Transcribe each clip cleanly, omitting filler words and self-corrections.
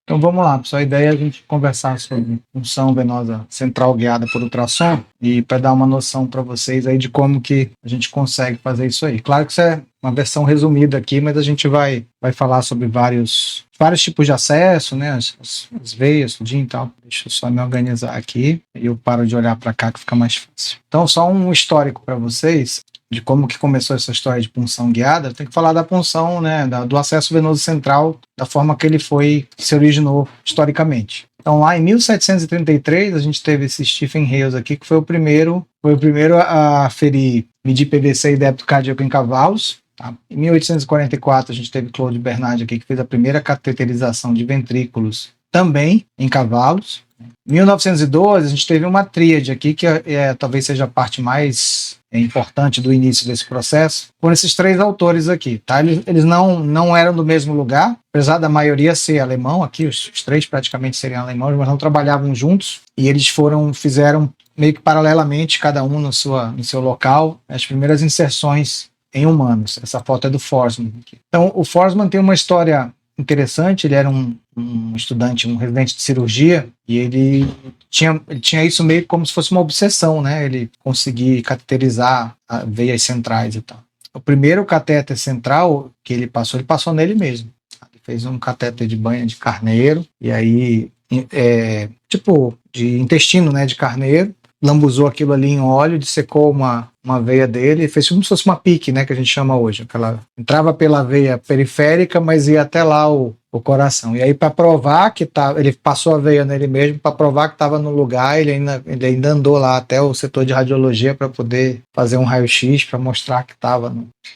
Então vamos lá, pessoal. A ideia é a gente conversar sobre punção venosa central guiada por ultrassom e para dar uma noção para vocês aí de como que a gente consegue fazer isso aí. Claro que isso é uma versão resumida aqui, mas a gente vai falar sobre vários tipos de acesso, né? As veias, tudinho e tal. Deixa eu só me organizar aqui e eu paro de olhar para cá que fica mais fácil. Então só um histórico para vocês de como que começou essa história de punção guiada. Tem que falar da punção, né, do acesso venoso central, da forma que ele se originou historicamente. Então, lá em 1733, a gente teve esse Stephen Hales aqui, que foi o primeiro a medir PVC e débito cardíaco em cavalos. Tá? Em 1844, a gente teve Claude Bernard aqui, que fez a primeira cateterização de ventrículos também em cavalos. Em 1912, a gente teve uma tríade aqui, que talvez seja a parte mais importante do início desse processo, foram esses três autores aqui. Tá? Eles não eram do mesmo lugar, apesar da maioria ser alemão, aqui os três praticamente seriam alemãos, mas não trabalhavam juntos, e eles fizeram meio que paralelamente, cada um no seu local, as primeiras inserções em humanos. Essa foto é do Forsman. Então, o Forsman tem uma história interessante. Ele era um estudante, um residente de cirurgia, e ele tinha isso meio como se fosse uma obsessão, né? Ele conseguir cateterizar veias centrais e tal. O primeiro catéter central que ele passou nele mesmo. Ele fez um catéter de banha de carneiro, e aí, tipo de intestino, né, de carneiro, lambuzou aquilo ali em óleo, dissecou uma veia dele e fez como se fosse uma pique, né, que a gente chama hoje. Entrava pela veia periférica, mas ia até lá o coração. E aí, para provar que ele passou a veia nele mesmo, para provar que estava no lugar, ele ainda andou lá até o setor de radiologia para poder fazer um raio-x para mostrar que estava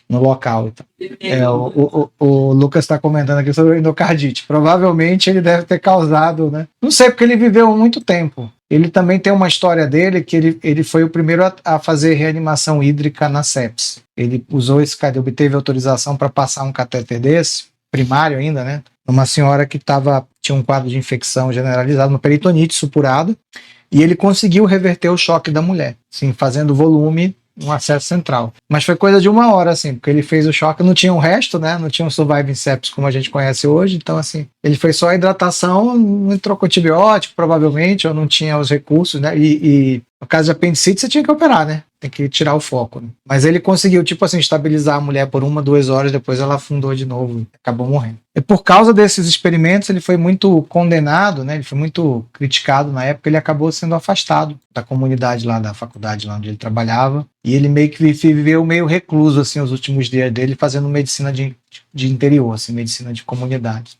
no local. Então, o Lucas está comentando aqui sobre endocardite. Provavelmente ele deve ter causado, né? Não sei, porque ele viveu muito tempo. Ele também tem uma história dele que ele foi o primeiro a fazer reanimação hídrica na sepse. Ele usou obteve autorização para passar um catéter desse, primário ainda, né? Uma senhora que tinha um quadro de infecção generalizada, uma peritonite supurada, e ele conseguiu reverter o choque da mulher, assim, fazendo volume no acesso central. Mas foi coisa de 1 hora, assim, porque ele fez o choque, não tinha o resto, né? Não tinha um surviving sepsis como a gente conhece hoje, então, assim, ele fez só a hidratação, não entrou com antibiótico, provavelmente, ou não tinha os recursos, né? E no caso de apendicite, você tinha que operar, né? Tem que tirar o foco, né? Mas ele conseguiu, tipo assim, estabilizar a mulher por 1, 2 horas, depois ela afundou de novo e acabou morrendo. E por causa desses experimentos, ele foi muito condenado, né? Ele foi muito criticado na época, ele acabou sendo afastado da comunidade lá, da faculdade lá onde ele trabalhava, e ele meio que viveu meio recluso, assim, os últimos dias dele, fazendo medicina de interior, assim, medicina de comunidade.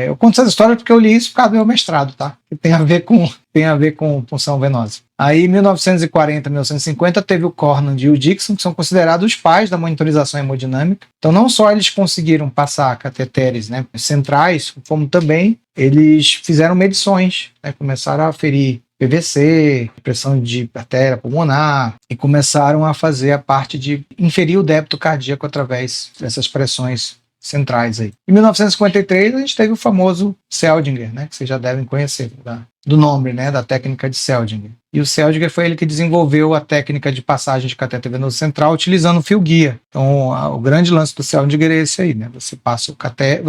Eu conto essa história porque eu li isso por causa do meu mestrado, tá? Que tem a ver com punção venosa. Aí, em 1940, 1950, teve o Cornand e o Dixon, que são considerados os pais da monitorização hemodinâmica. Então, não só eles conseguiram passar cateteres, né, centrais, como também eles fizeram medições, né, começaram a aferir PVC, pressão de artéria pulmonar, e começaram a fazer a parte de inferir o débito cardíaco através dessas pressões centrais aí. Em 1953, a gente teve o famoso Seldinger, né, que vocês já devem conhecer, do nome, né, da técnica de Seldinger. E o Seldinger foi ele que desenvolveu a técnica de passagem de catéter venoso central utilizando o fio-guia. Então, o grande lance do Seldinger é esse aí, né? Você passa o catéter,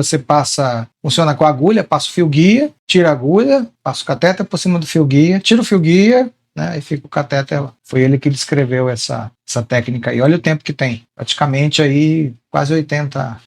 funciona com a agulha, passa o fio-guia, tira a agulha, passa o catéter por cima do fio-guia, tira o fio-guia, né, e fica o catéter lá. Foi ele que descreveu essa técnica aí. Olha o tempo que tem. Praticamente aí quase 80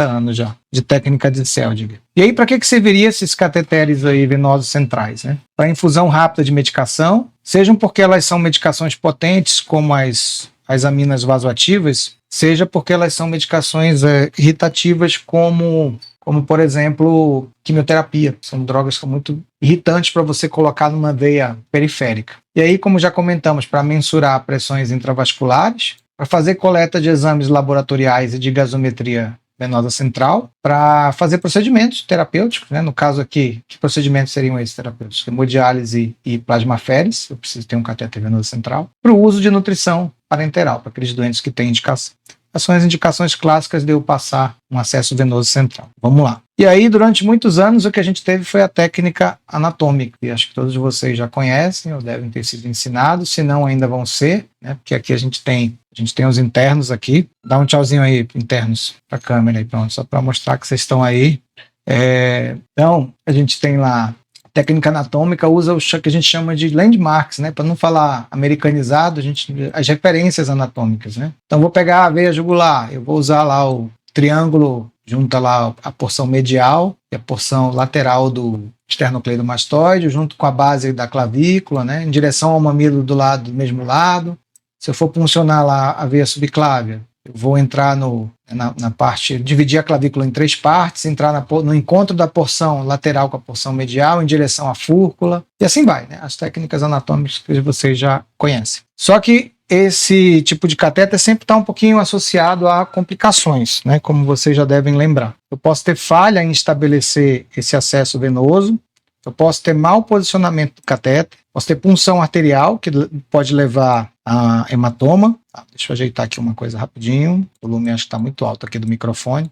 anos já de técnica de Seldinger. E aí, para que serviria esses cateteres aí venosos centrais, né? Para infusão rápida de medicação, sejam porque elas são medicações potentes, como as aminas vasoativas, seja porque elas são medicações irritativas, como por exemplo, quimioterapia. São drogas que são muito irritantes para você colocar numa veia periférica. E aí, como já comentamos, para mensurar pressões intravasculares, para fazer coleta de exames laboratoriais e de gasometria venosa central, para fazer procedimentos terapêuticos, né? No caso aqui, que procedimentos seriam esses terapêuticos? Hemodiálise e plasmaférese, eu preciso ter um catéter venoso central, para o uso de nutrição parenteral, para aqueles doentes que têm indicação. Essas são as indicações clássicas de eu passar um acesso venoso central. Vamos lá. E aí, durante muitos anos, o que a gente teve foi a técnica anatômica, e acho que todos vocês já conhecem, ou devem ter sido ensinados, se não ainda vão ser, né? Porque aqui a gente tem os internos aqui. Dá um tchauzinho aí, internos, para a câmera aí, pronto, só para mostrar que vocês estão aí. Então, a gente tem lá técnica anatômica, usa o que a gente chama de landmarks, né? Para não falar americanizado, as referências anatômicas, né? Então, vou pegar a veia jugular, eu vou usar lá o triângulo, junta lá a porção medial e a porção lateral do esternocleidomastoide, junto com a base da clavícula, né? Em direção ao mamilo do mesmo lado. Se eu for puncionar lá a veia subclávia, eu vou entrar na parte, dividir a clavícula em 3 partes, entrar no encontro da porção lateral com a porção medial, em direção à fúrcula, e assim vai, né? As técnicas anatômicas que vocês já conhecem. Só que esse tipo de catéter sempre está um pouquinho associado a complicações, né? Como vocês já devem lembrar. Eu posso ter falha em estabelecer esse acesso venoso, eu posso ter mau posicionamento do catéter, posso ter punção arterial, que pode levar a hematoma. Deixa eu ajeitar aqui uma coisa rapidinho. O volume acho que está muito alto aqui do microfone.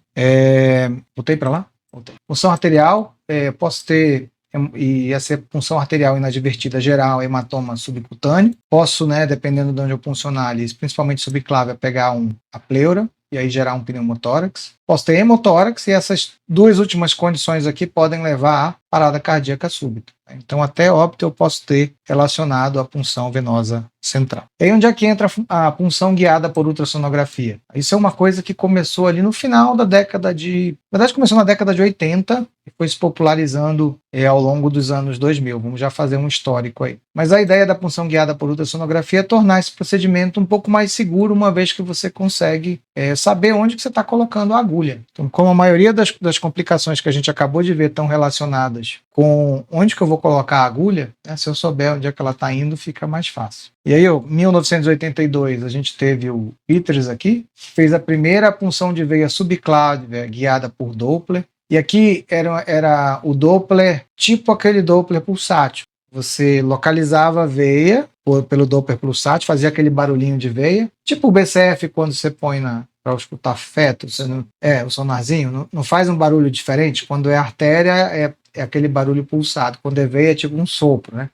Voltei para lá? Voltei. Punção arterial, posso ter, e essa punção arterial inadvertida geral, hematoma subcutâneo. Posso, né, dependendo de onde eu puncionar ali, principalmente subclávia, pegar a pleura e aí gerar um pneumotórax. Posso ter hemotórax, e essas 2 últimas condições aqui podem levar a parada cardíaca súbita. Então, até óbito eu posso ter relacionado à punção venosa central. E aí, onde é que entra a punção guiada por ultrassonografia? Isso é uma coisa que começou ali no final da década de... Na verdade, começou na década de 80 e foi se popularizando ao longo dos anos 2000. Vamos já fazer um histórico aí. Mas a ideia da punção guiada por ultrassonografia é tornar esse procedimento um pouco mais seguro, uma vez que você consegue saber onde que você está colocando a agulha. Então, como a maioria das complicações que a gente acabou de ver estão relacionadas com onde que eu vou colocar a agulha, né, se eu souber onde é que ela está indo, fica mais fácil. E aí, em 1982, a gente teve o Peters aqui, que fez a primeira punção de veia subclávia guiada por Doppler. E aqui era o Doppler, tipo aquele Doppler pulsátil. Você localizava a veia pelo Doppler pulsátil, fazia aquele barulhinho de veia, tipo o BCF quando você põe para escutar feto, o sonarzinho, não faz um barulho diferente. Quando é artéria, é aquele barulho pulsado. Quando é veia, é tipo um sopro, né?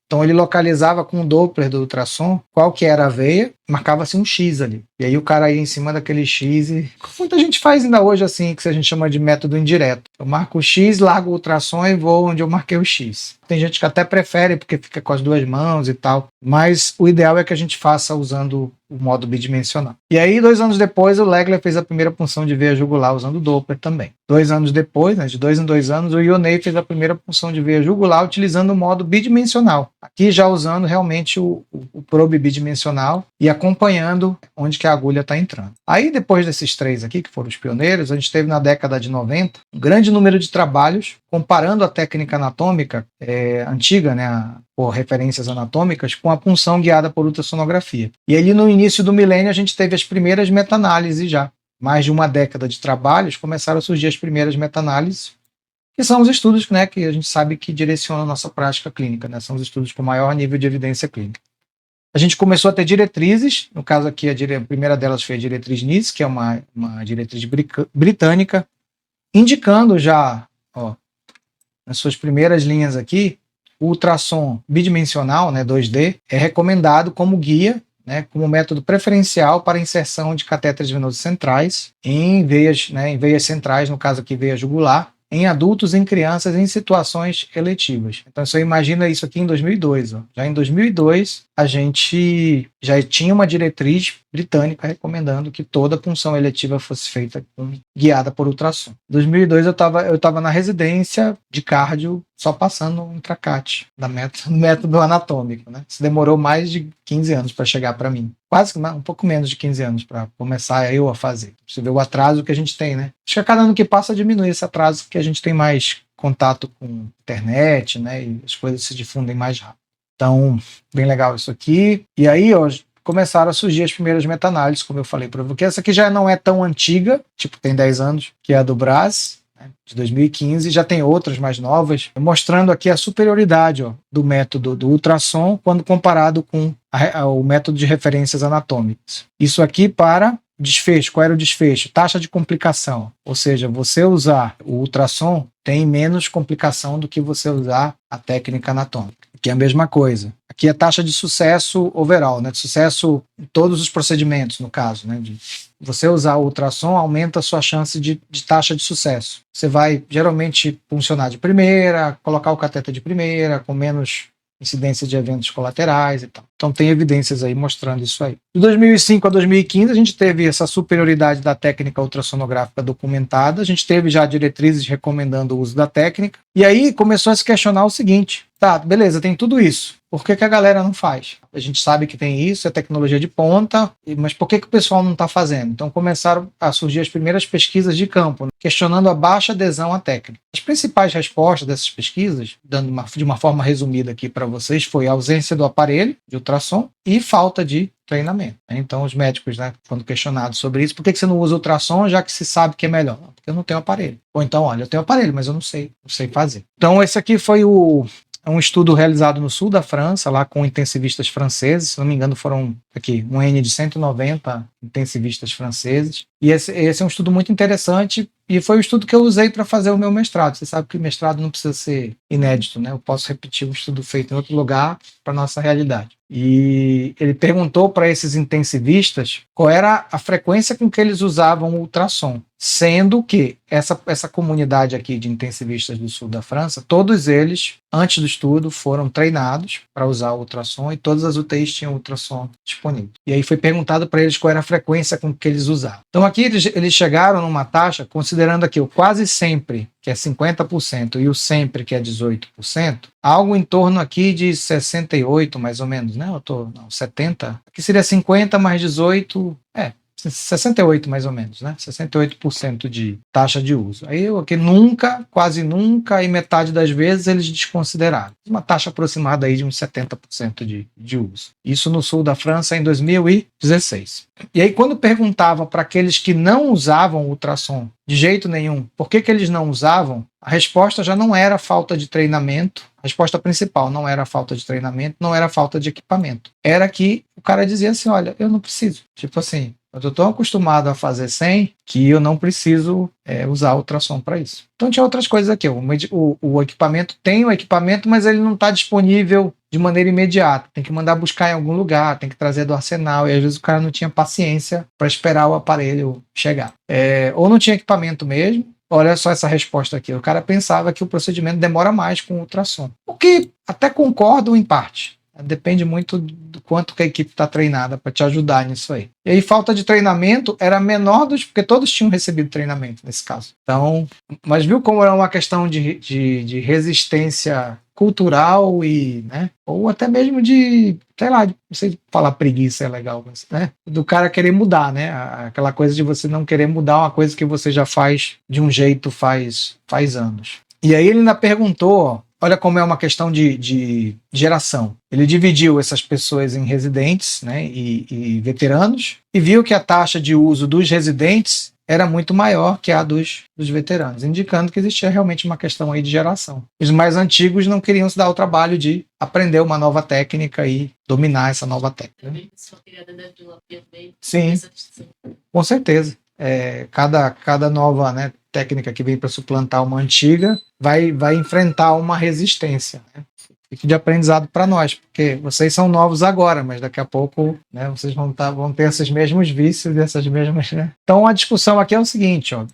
Então ele localizava com o Doppler do ultrassom qual que era a veia, marcava-se um X ali. E aí o cara ia em cima daquele X e... Muita gente faz ainda hoje assim, que a gente chama de método indireto. Eu marco o X, largo o ultrassom e vou onde eu marquei o X. Tem gente que até prefere porque fica com as 2 mãos e tal, mas o ideal é que a gente faça usando o modo bidimensional. E aí, 2 anos depois, o Legler fez a primeira punção de veia jugular usando o Doppler também. 2 anos depois, né, de 2 em 2 anos, o Ionei fez a primeira punção de veia jugular utilizando o modo bidimensional. Aqui já usando realmente o probe bidimensional e acompanhando onde que a agulha está entrando. Aí, depois desses 3 aqui, que foram os pioneiros, a gente teve na década de 90 um grande número de trabalhos comparando a técnica anatômica antiga, né, por referências anatômicas, com a punção guiada por ultrassonografia. E ali no início do milênio a gente teve as primeiras meta-análises já. Mais de uma década de trabalhos, começaram a surgir as primeiras meta-análises, que são os estudos, né, que a gente sabe que direcionam a nossa prática clínica, né, são os estudos com maior nível de evidência clínica. A gente começou a ter diretrizes, no caso aqui a primeira delas foi a diretriz NICE, que é uma diretriz britânica, indicando já, nas suas primeiras linhas aqui, o ultrassom bidimensional, né, 2D, é recomendado como guia, né, como método preferencial para inserção de catéteres venosos centrais em veias, né, em veias centrais, no caso aqui veia jugular, em adultos e em crianças em situações eletivas. Então você imagina isso aqui em 2002. Já em 2002, a gente já tinha uma diretriz britânica recomendando que toda punção eletiva fosse feita guiada por ultrassom. Em 2002 eu estava na residência de cardio só passando um intracat da método anatômico, né? Isso demorou mais de 15 anos para chegar para mim. Quase um pouco menos de 15 anos para começar eu a fazer. Você vê o atraso que a gente tem, né? Acho que a cada ano que passa diminui esse atraso, porque a gente tem mais contato com internet, né? E as coisas se difundem mais rápido. Então, bem legal isso aqui. E aí, começaram a surgir as primeiras meta-análises, como eu falei para você, porque essa aqui já não é tão antiga, tipo, tem 10 anos, que é a do Brás, né, de 2015, já tem outras mais novas, mostrando aqui a superioridade do método do ultrassom quando comparado com o método de referências anatômicas. Isso aqui para desfecho. Qual era o desfecho? Taxa de complicação. Ou seja, você usar o ultrassom tem menos complicação do que você usar a técnica anatômica. Aqui é a mesma coisa. Aqui é a taxa de sucesso overall, né? De sucesso em todos os procedimentos, no caso, né? De você usar o ultrassom aumenta a sua chance de taxa de sucesso. Você vai geralmente funcionar de primeira, colocar o cateter de primeira, com menos incidência de eventos colaterais e tal. Então tem evidências aí mostrando isso aí. De 2005 a 2015 a gente teve essa superioridade da técnica ultrassonográfica documentada, a gente teve já diretrizes recomendando o uso da técnica, e aí começou a se questionar o seguinte, tá, beleza, tem tudo isso, por que a galera não faz? A gente sabe que tem isso, é tecnologia de ponta, mas por que o pessoal não está fazendo? Então começaram a surgir as primeiras pesquisas de campo, questionando a baixa adesão à técnica. As principais respostas dessas pesquisas, dando de uma forma resumida aqui para vocês, foi a ausência do aparelho de ultrassom e falta de treinamento. Então os médicos, né, quando questionados sobre isso, por que você não usa ultrassom já que se sabe que é melhor? Porque eu não tenho aparelho. Ou então, olha, eu tenho aparelho, mas eu não sei fazer. Então esse aqui foi um estudo realizado no sul da França, lá com intensivistas franceses, se não me engano foram aqui um N de 190 intensivistas franceses, e esse é um estudo muito interessante, e foi o estudo que eu usei para fazer o meu mestrado. Você sabe que o mestrado não precisa ser inédito, né? Eu posso repetir um estudo feito em outro lugar para a nossa realidade. E ele perguntou para esses intensivistas qual era a frequência com que eles usavam o ultrassom, sendo que essa comunidade aqui de intensivistas do sul da França, todos eles, antes do estudo, foram treinados para usar o ultrassom e todas as UTIs tinham ultrassom disponível. E aí foi perguntado para eles qual era a frequência com que eles usavam. Então aqui eles chegaram numa taxa, considerando aqui o quase sempre, que é 50%, e o sempre, que é 18%, algo em torno aqui de 68, mais ou menos, né? 70. Aqui seria 50 mais 18, 68 mais ou menos, né? 68% de taxa de uso. Aí aqui nunca, quase nunca, e metade das vezes eles desconsideraram. Uma taxa aproximada aí de uns 70% de uso. Isso no sul da França em 2016. E aí quando perguntava para aqueles que não usavam ultrassom de jeito nenhum, por que eles não usavam, a resposta já não era falta de treinamento. A resposta principal não era falta de treinamento, não era falta de equipamento. Era que o cara dizia assim, olha, eu não preciso. Tipo assim, eu estou tão acostumado a fazer sem que eu não preciso usar ultrassom para isso. Então tinha outras coisas aqui. O equipamento tem o equipamento, mas ele não está disponível de maneira imediata. Tem que mandar buscar em algum lugar, tem que trazer do arsenal. E às vezes o cara não tinha paciência para esperar o aparelho chegar. Ou não tinha equipamento mesmo. Olha só essa resposta aqui. O cara pensava que o procedimento demora mais com o ultrassom. O que até concordo em parte. Depende muito do quanto que a equipe está treinada para te ajudar nisso aí. E aí, falta de treinamento era menor porque todos tinham recebido treinamento nesse caso. Então, mas viu como era uma questão de resistência cultural e, né, ou até mesmo de, sei lá, não sei falar preguiça é legal, mas, né, do cara querer mudar, né, aquela coisa de você não querer mudar uma coisa que você já faz de um jeito faz anos. E aí ele ainda perguntou, ó, olha como é uma questão de geração. Ele dividiu essas pessoas em residentes, né, e veteranos, e viu que a taxa de uso dos residentes era muito maior que a dos veteranos, indicando que existia realmente uma questão aí de geração. Os mais antigos não queriam se dar o trabalho de aprender uma nova técnica e dominar essa nova técnica. Sim, com certeza. Cada nova, né, técnica que vem para suplantar uma antiga vai enfrentar uma resistência, né? Fique de aprendizado para nós, porque vocês são novos agora, mas daqui a pouco, né, vocês vão ter esses mesmos vícios, essas mesmas, né? Então a discussão aqui é o seguinte, ó,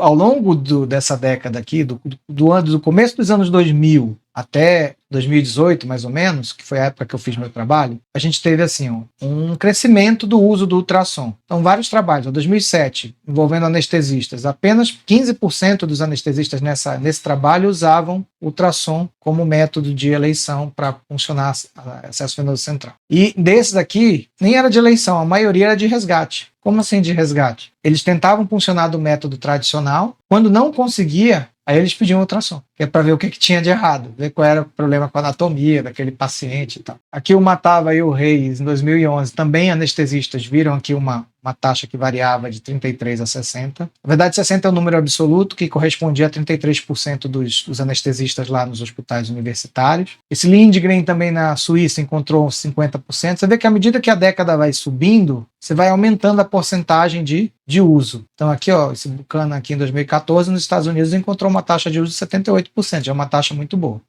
ao longo dessa década aqui, do começo dos anos 2000 até 2018, mais ou menos, que foi a época que eu fiz meu trabalho, a gente teve assim, ó, um crescimento do uso do ultrassom. Então, vários trabalhos. Em 2007, envolvendo anestesistas, apenas 15% dos anestesistas nesse trabalho usavam ultrassom como método de eleição para funcionar acesso venoso central. E desses aqui, nem era de eleição, a maioria era de resgate. Como assim de resgate? Eles tentavam funcionar do método tradicional, quando não conseguia, aí eles pediam ultrassom, que é para ver o que tinha de errado, ver qual era o problema com a anatomia daquele paciente e tal. Aqui o Matava e o Reis, em 2011, também anestesistas viram aqui uma taxa que variava de 33 a 60. Na verdade, 60 é o número absoluto, que correspondia a 33% dos anestesistas lá nos hospitais universitários. Esse Lindgren também na Suíça encontrou 50%. Você vê que à medida que a década vai subindo, você vai aumentando a porcentagem de uso. Então aqui, ó, esse Buchanan aqui em 2014, nos Estados Unidos, encontrou uma taxa de uso de 78%, já é uma taxa muito boa.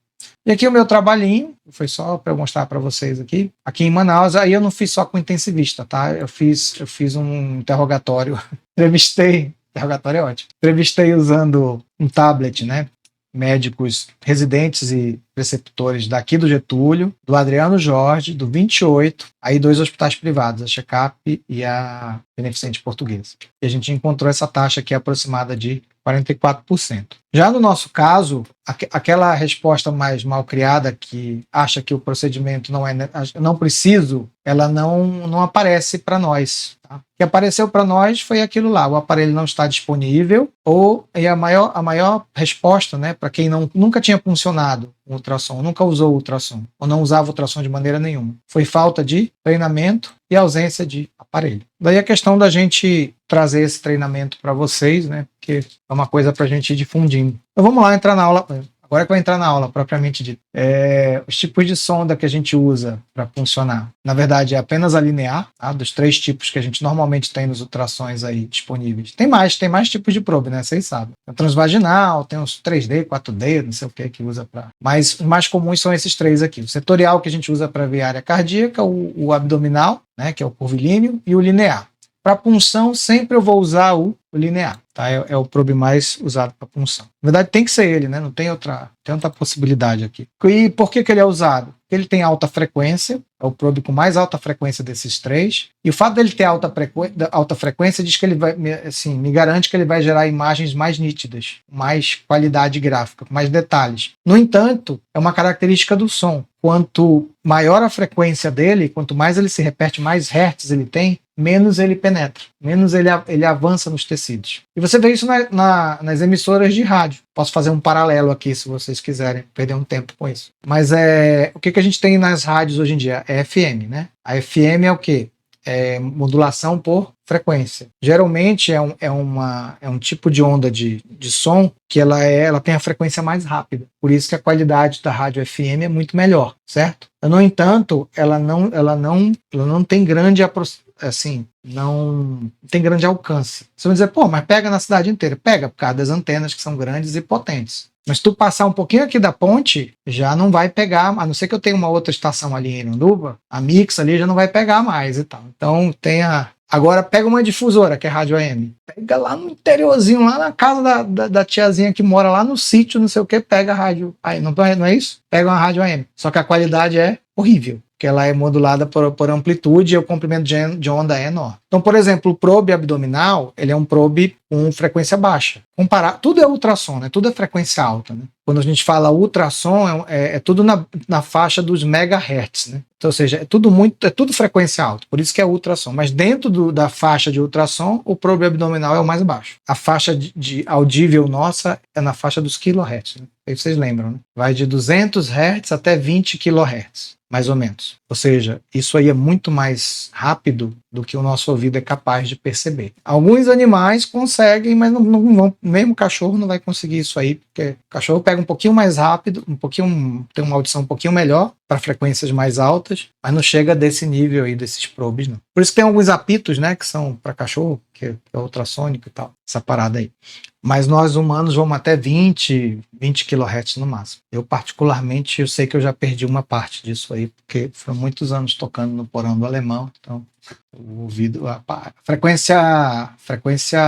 E aqui o meu trabalhinho, foi só para eu mostrar para vocês aqui. Aqui em Manaus, aí eu não fiz só com intensivista, tá? Eu fiz um interrogatório, entrevistei, interrogatório é ótimo, entrevistei usando um tablet, né? Médicos residentes e preceptores daqui do Getúlio, do Adriano Jorge, do 28, aí 2 hospitais privados, a Checap e a Beneficente Portuguesa. E a gente encontrou essa taxa aqui aproximada de 44%. Já no nosso caso, aquela resposta mais mal criada que acha que o procedimento não preciso, ela não aparece para nós. Tá? O que apareceu para nós foi aquilo lá, o aparelho não está disponível, e a maior resposta, né, para quem nunca tinha funcionado o ultrassom, nunca usou o ultrassom, ou não usava o ultrassom de maneira nenhuma, foi falta de treinamento e ausência de aparelho. Daí a questão da gente trazer esse treinamento para vocês, né, porque é uma coisa para a gente ir difundindo. Então vamos lá entrar na aula. Agora que vai entrar na aula, propriamente dito. Os tipos de sonda que a gente usa para funcionar. Na verdade, é apenas a linear, tá? Dos 3 tipos que a gente normalmente tem nos ultrassons aí disponíveis. Tem mais tipos de probe, né? Vocês sabem. Tem o transvaginal, tem os 3D, 4D, não sei o que usa para. Mas os mais comuns são esses 3 aqui. O setorial que a gente usa para ver área cardíaca, o abdominal, né? Que é o curvilíneo, e o linear. Para punção, sempre eu vou usar o linear, tá? É o probe mais usado para punção. Na verdade, tem que ser ele, né? Não tem outra possibilidade aqui. E por que ele é usado? Porque ele tem alta frequência, é o probe com mais alta frequência desses 3. E o fato dele ter alta frequência diz que ele vai, assim, me garante que ele vai gerar imagens mais nítidas, mais qualidade gráfica, com mais detalhes. No entanto, é uma característica do som. Quanto maior a frequência dele, quanto mais ele se repete, mais hertz ele tem, menos ele penetra, menos ele avança nos tecidos. E você vê isso nas emissoras de rádio. Posso fazer um paralelo aqui, se vocês quiserem perder um tempo com isso. Mas o que a gente tem nas rádios hoje em dia? É FM, né? A FM é o quê? É modulação por frequência. Geralmente é um tipo de onda de som que ela tem a frequência mais rápida. Por isso que a qualidade da rádio FM é muito melhor, certo? No entanto, ela não tem grande não tem grande alcance. Você vai dizer, pô, mas pega na cidade inteira. Pega, por causa das antenas que são grandes e potentes. Mas se tu passar um pouquinho aqui da ponte, já não vai pegar, a não ser que eu tenha uma outra estação ali em Iranduba, a Mix ali já não vai pegar mais e tal. Então agora pega uma difusora, que é rádio AM. Pega lá no interiorzinho, lá na casa da tiazinha que mora lá no sítio, não sei o que, pega a rádio AM. Não é isso? Pega uma rádio AM. Só que a qualidade é horrível, que ela é modulada por amplitude e o comprimento de onda é enorme. Então, por exemplo, o probe abdominal, ele é um probe com frequência baixa. Tudo é ultrassom, né? Tudo é frequência alta, né? Quando a gente fala ultrassom, é tudo na faixa dos megahertz, né? Então, ou seja, é tudo frequência alta, por isso que é ultrassom. Mas dentro da faixa de ultrassom, o probe abdominal é o mais baixo. A faixa de audível nossa é na faixa dos kilohertz, né? Aí vocês lembram, né? Vai de 200 Hz até 20 kHz, mais ou menos. Ou seja, isso aí é muito mais rápido do que o nosso ouvido é capaz de perceber. Alguns animais conseguem, mas mesmo o cachorro não vai conseguir isso aí, porque o cachorro pega um pouquinho mais rápido, tem uma audição um pouquinho melhor para frequências mais altas, mas não chega desse nível aí desses probes, não. Por isso que tem alguns apitos, né, que são para cachorro, que é ultrassônico e tal, essa parada aí. Mas nós humanos vamos até 20 kHz no máximo. Eu particularmente, eu sei que eu já perdi uma parte disso aí, porque foram muitos anos tocando no porão do alemão, então o ouvido, a frequência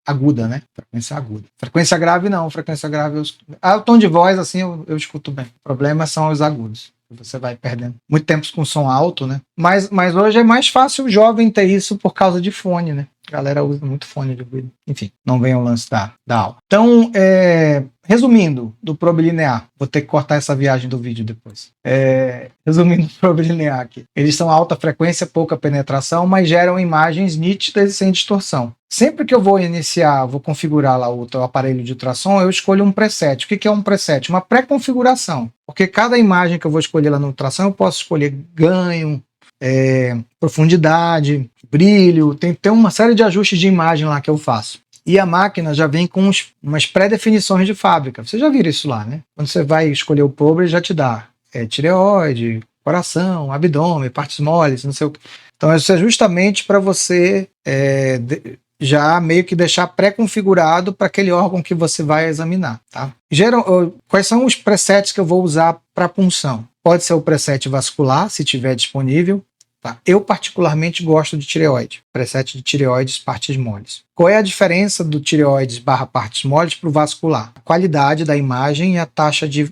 aguda, né? Frequência aguda. Frequência grave não, frequência grave o tom de voz assim eu escuto bem. O problema são os agudos. Você vai perdendo muito tempo com som alto, né? Mas hoje é mais fácil o jovem ter isso por causa de fone, né? A galera usa muito fone de ouvido. Enfim, não vem o lance da aula. Então, resumindo, do probe linear, vou ter que cortar essa viagem do vídeo depois. Resumindo o probe linear aqui. Eles são alta frequência, pouca penetração, mas geram imagens nítidas e sem distorção. Sempre que eu vou vou configurar lá o aparelho de ultrassom, eu escolho um preset. O que é um preset? Uma pré-configuração. Porque cada imagem que eu vou escolher lá no ultrassom, eu posso escolher ganho, profundidade, brilho, tem uma série de ajustes de imagem lá que eu faço. E a máquina já vem com umas pré-definições de fábrica. Você já viu isso lá, né? Quando você vai escolher o probe, ele já te dá tireoide, coração, abdômen, partes moles, não sei o que. Então isso é justamente para você já meio que deixar pré-configurado para aquele órgão que você vai examinar, tá? Quais são os presets que eu vou usar para punção? Pode ser o preset vascular, se tiver disponível. Tá? Eu particularmente gosto de tireoide, preset de tireoides partes moles. Qual é a diferença do tireoides / partes moles para o vascular? A qualidade da imagem e a taxa de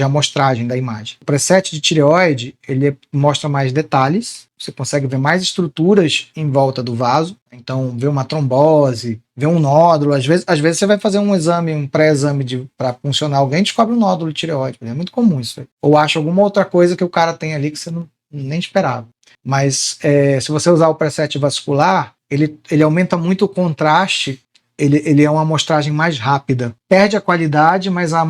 amostragem da imagem. O preset de tireoide, ele mostra mais detalhes, você consegue ver mais estruturas em volta do vaso, então ver uma trombose, ver um nódulo, às vezes você vai fazer um exame, um pré-exame para funcionar alguém e descobre um nódulo de tireoide, é muito comum isso aí. Ou acha alguma outra coisa que o cara tem ali que você nem esperava. Mas se você usar o preset vascular, ele aumenta muito o contraste. Ele é uma amostragem mais rápida. Perde a qualidade, mas a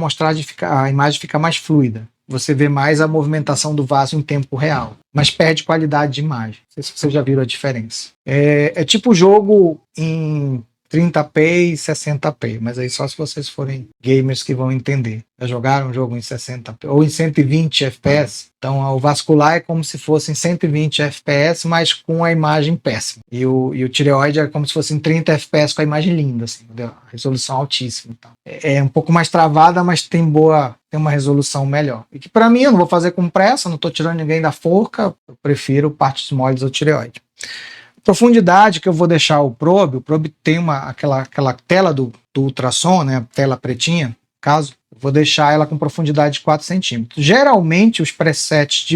imagem fica mais fluida. Você vê mais a movimentação do vaso em tempo real, mas perde qualidade de imagem. Não sei se vocês já viram a diferença. É tipo jogo em 30p e 60p, mas aí só se vocês forem gamers que vão entender. Já jogaram um jogo em 60p ou em 120 fps? Então o vascular é como se fosse em 120 fps, mas com a imagem péssima. E o tireoide é como se fosse em 30 fps com a imagem linda, assim, entendeu? Resolução altíssima. Então. É um pouco mais travada, mas tem uma resolução melhor. E que para mim, eu não vou fazer com pressa, não estou tirando ninguém da forca, eu prefiro partes moles ou tireoide. Profundidade que eu vou deixar o probe tem aquela tela do ultrassom, né, a tela pretinha, no caso, eu vou deixar ela com profundidade de 4 centímetros. Geralmente os presets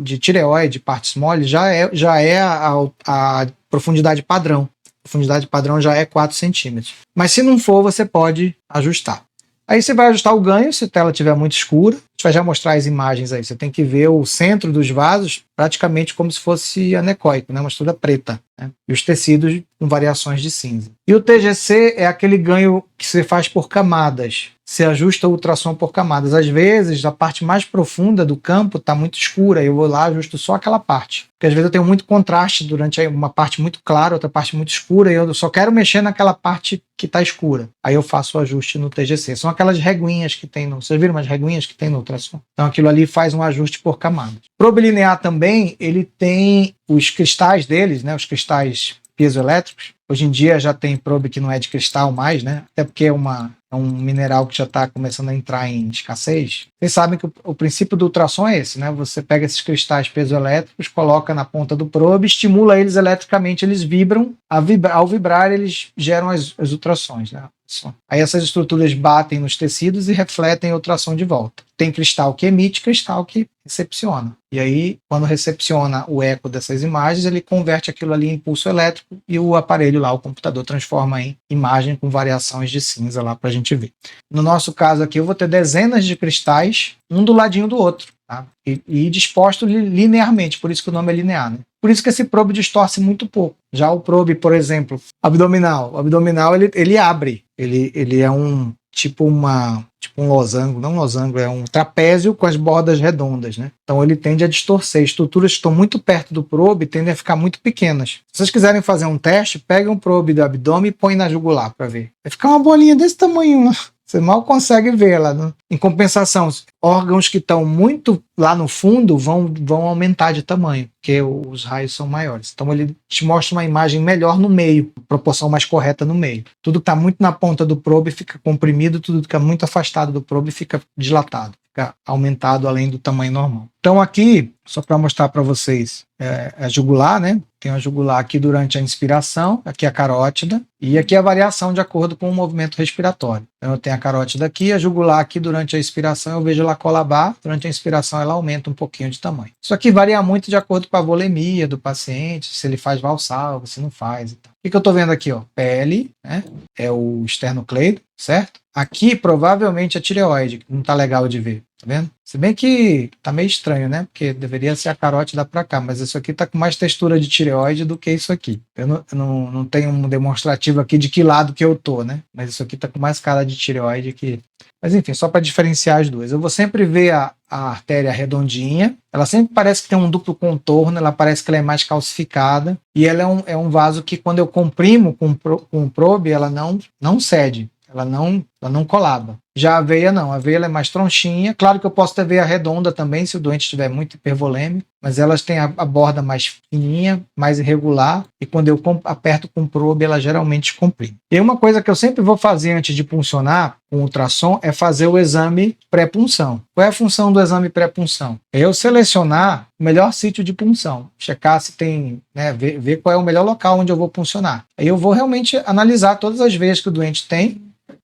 de tireoide, partes moles, já é a profundidade padrão. A profundidade padrão já é 4 centímetros. Mas se não for, você pode ajustar. Aí você vai ajustar o ganho, se a tela estiver muito escura. A gente vai já mostrar as imagens aí. Você tem que ver o centro dos vasos praticamente como se fosse anecoico, né? Uma estrutura preta. Né? E os tecidos com variações de cinza. E o TGC é aquele ganho que você faz por camadas. Você ajusta o ultrassom por camadas. Às vezes, a parte mais profunda do campo está muito escura. Eu vou lá e ajusto só aquela parte. Porque às vezes eu tenho muito contraste durante uma parte muito clara, outra parte muito escura, e eu só quero mexer naquela parte que está escura. Aí eu faço o ajuste no TGC. São aquelas reguinhas que tem Vocês viram umas reguinhas que tem no ultrassom? Então aquilo ali faz um ajuste por camadas. Probe linear também, ele tem os cristais deles, né? Os cristais piezoelétricos. Hoje em dia já tem probe que não é de cristal mais, né? Até porque é um mineral que já está começando a entrar em escassez. Vocês sabem que o princípio do ultrassom é esse, né? Você pega esses cristais piezoelétricos, coloca na ponta do probe, estimula eles eletricamente, eles vibram. Ao vibrar, eles geram as ultrassons, né? Aí essas estruturas batem nos tecidos e refletem a ultrassom de volta. Tem cristal que emite, cristal que recepciona. E aí, quando recepciona o eco dessas imagens, ele converte aquilo ali em impulso elétrico e o aparelho lá, o computador, transforma em imagem com variações de cinza lá para a gente ver. No nosso caso aqui, eu vou ter dezenas de cristais, um do ladinho do outro, tá? E disposto linearmente, por isso que o nome é linear, né? Por isso que esse probe distorce muito pouco. Já o probe, por exemplo, abdominal. O abdominal, ele abre. Ele é um losango, não um losango, é um trapézio com as bordas redondas, né? Então ele tende a distorcer. Estruturas que estão muito perto do probe tendem a ficar muito pequenas. Se vocês quiserem fazer um teste, peguem um probe do abdômen e põe na jugular para ver. Vai ficar uma bolinha desse tamanho, né? Você mal consegue vê-la. Né? Em compensação, órgãos que estão muito lá no fundo vão aumentar de tamanho, porque os raios são maiores. Então ele te mostra uma imagem melhor no meio, proporção mais correta no meio. Tudo que está muito na ponta do probe fica comprimido, tudo que está muito afastado do probe fica dilatado, fica aumentado além do tamanho normal. Então aqui, só para mostrar para vocês, a jugular, né? Tem a jugular aqui durante a inspiração, aqui a carótida, e aqui a variação de acordo com o movimento respiratório. Então eu tenho a carótida aqui, a jugular aqui durante a inspiração, eu vejo ela colabar, durante a inspiração ela aumenta um pouquinho de tamanho. Isso aqui varia muito de acordo com a volemia do paciente, se ele faz valsalva, se não faz. Então. O que eu estou vendo aqui? Ó? Pele, né? É o esternocleido, certo? Aqui provavelmente a tireoide, que não está legal de ver, tá vendo? Se bem que tá meio estranho, né? Porque deveria ser a carótida para cá, mas isso aqui tá com mais textura de tireoide do que isso aqui. Eu não tenho um demonstrativo aqui de que lado que eu tô, né? Mas isso aqui tá com mais cara de tireoide que... Mas enfim, só para diferenciar as duas. Eu vou sempre ver a artéria redondinha, ela sempre parece que tem um duplo contorno, ela parece que ela é mais calcificada, e ela é um vaso que quando eu comprimo com o probe, ela não cede. Ela não ela não colaba. Já a aveia não, a aveia ela é mais tronchinha. Claro que eu posso ter veia redonda também, se o doente estiver muito hipervolêmico, mas elas têm a borda mais fininha, mais irregular, e quando eu aperto com probe, ela geralmente comprime. E uma coisa que eu sempre vou fazer antes de puncionar com ultrassom é fazer o exame pré-punção. Qual é a função do exame pré-punção? É eu selecionar o melhor sítio de punção, checar se tem, né, ver qual é o melhor local onde eu vou puncionar. Aí eu vou realmente analisar todas as veias que o doente tem,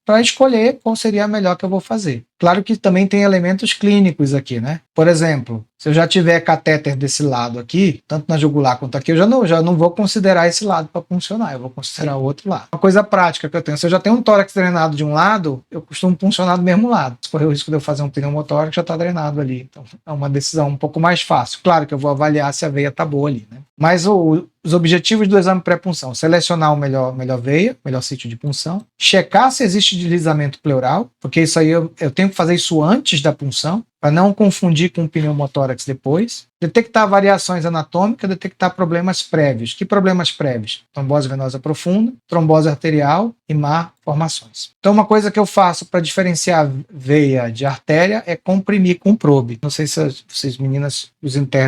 para escolher qual seria a melhor que eu vou fazer. Claro que também tem elementos clínicos aqui, né? Por exemplo, se eu já tiver catéter desse lado aqui, tanto na jugular quanto aqui, eu já não vou considerar esse lado para funcionar, eu vou considerar o outro lado. Uma coisa prática que eu tenho, se eu já tenho um tórax drenado de um lado, eu costumo funcionar do mesmo lado. Se correr o risco de eu fazer um pneumotórax, já está drenado ali. Então é uma decisão um pouco mais fácil. Claro que eu vou avaliar se a veia está boa ali, né? Mas os objetivos do exame pré-punção: selecionar o melhor veia, melhor sítio de punção, checar se existe deslizamento pleural, porque isso aí eu tenho que fazer isso antes da punção, para não confundir com o pneumotórax depois. Detectar variações anatômicas, detectar problemas prévios. Que problemas prévios? Trombose venosa profunda, trombose arterial e malformações. Então, uma coisa que eu faço para diferenciar veia de artéria é comprimir com probe. Não sei se vocês meninas,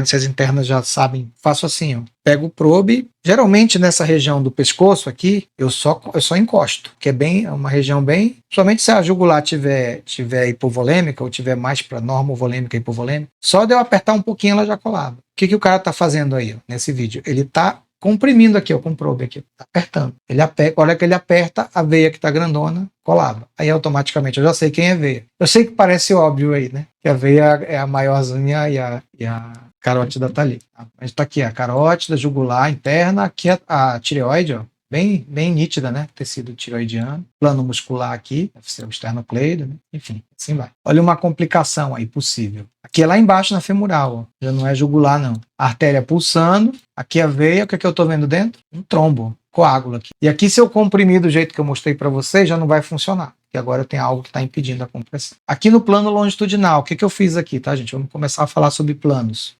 se as internas já sabem, faço assim, ó. Pego o probe, geralmente nessa região do pescoço aqui, eu só encosto, que é uma região bem, somente se a jugular tiver hipovolêmica ou tiver mais para normovolêmica e hipovolêmica, só de eu apertar um pouquinho ela já colava. O que o cara tá fazendo aí, ó, nesse vídeo? Ele tá comprimindo aqui, ó, com probe aqui, tá apertando. A hora que ele aperta, a veia que tá grandona colava. Aí automaticamente eu já sei quem é veia. Eu sei que parece óbvio aí, né? Que a veia é a maiorzinha e a carótida tá ali. Tá? A gente tá aqui a carótida, jugular interna, aqui a tireoide, ó, bem nítida, né? Tecido tireoidiano, plano muscular aqui, o esternocleido, né? Enfim, assim vai. Olha uma complicação aí possível. Aqui é lá embaixo na femoral, ó. Já não é jugular, não. A artéria pulsando, aqui a veia, o que é que eu tô vendo dentro? Um trombo, coágulo aqui. E aqui, se eu comprimir do jeito que eu mostrei para vocês, já não vai funcionar. Porque agora tem algo que está impedindo a compressão. Aqui no plano longitudinal, o que eu fiz aqui, tá, gente? Vamos começar a falar sobre planos.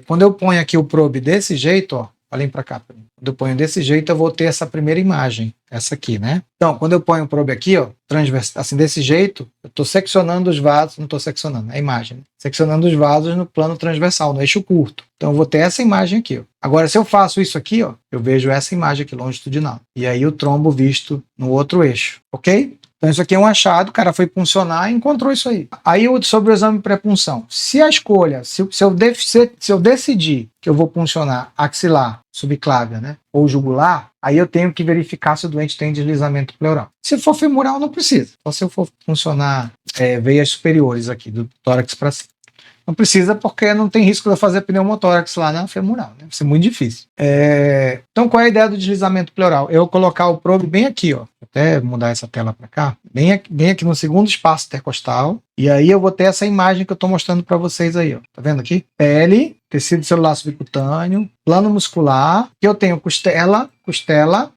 Quando eu ponho aqui o probe desse jeito, ó, olhem para cá. Quando eu ponho desse jeito, eu vou ter essa primeira imagem, essa aqui, né? Então, quando eu ponho o probe aqui, ó, assim, desse jeito, eu estou seccionando os vasos, não estou seccionando, é a imagem, né? Seccionando os vasos no plano transversal, no eixo curto. Então, eu vou ter essa imagem aqui, ó. Agora, se eu faço isso aqui, ó, eu vejo essa imagem aqui, longitudinal. E aí o trombo visto no outro eixo, ok? Então, isso aqui é um achado, o cara foi puncionar e encontrou isso aí. Aí, sobre o exame pré-punção. Se a escolha, se eu decidir que eu vou puncionar axilar, subclávia, né, ou jugular, aí eu tenho que verificar se o doente tem deslizamento pleural. Se for femoral, não precisa. Só se eu for puncionar veias superiores aqui, do tórax para cima. Não precisa, porque não tem risco de eu fazer pneumotórax lá na femoral, né? Vai ser muito difícil. Então, qual é a ideia do deslizamento pleural? Eu colocar o probe bem aqui, ó. Vou até mudar essa tela para cá. Bem aqui no segundo espaço intercostal. E aí eu vou ter essa imagem que eu estou mostrando para vocês aí, ó. Tá vendo aqui? Pele, tecido celular subcutâneo, plano muscular, que eu tenho costela.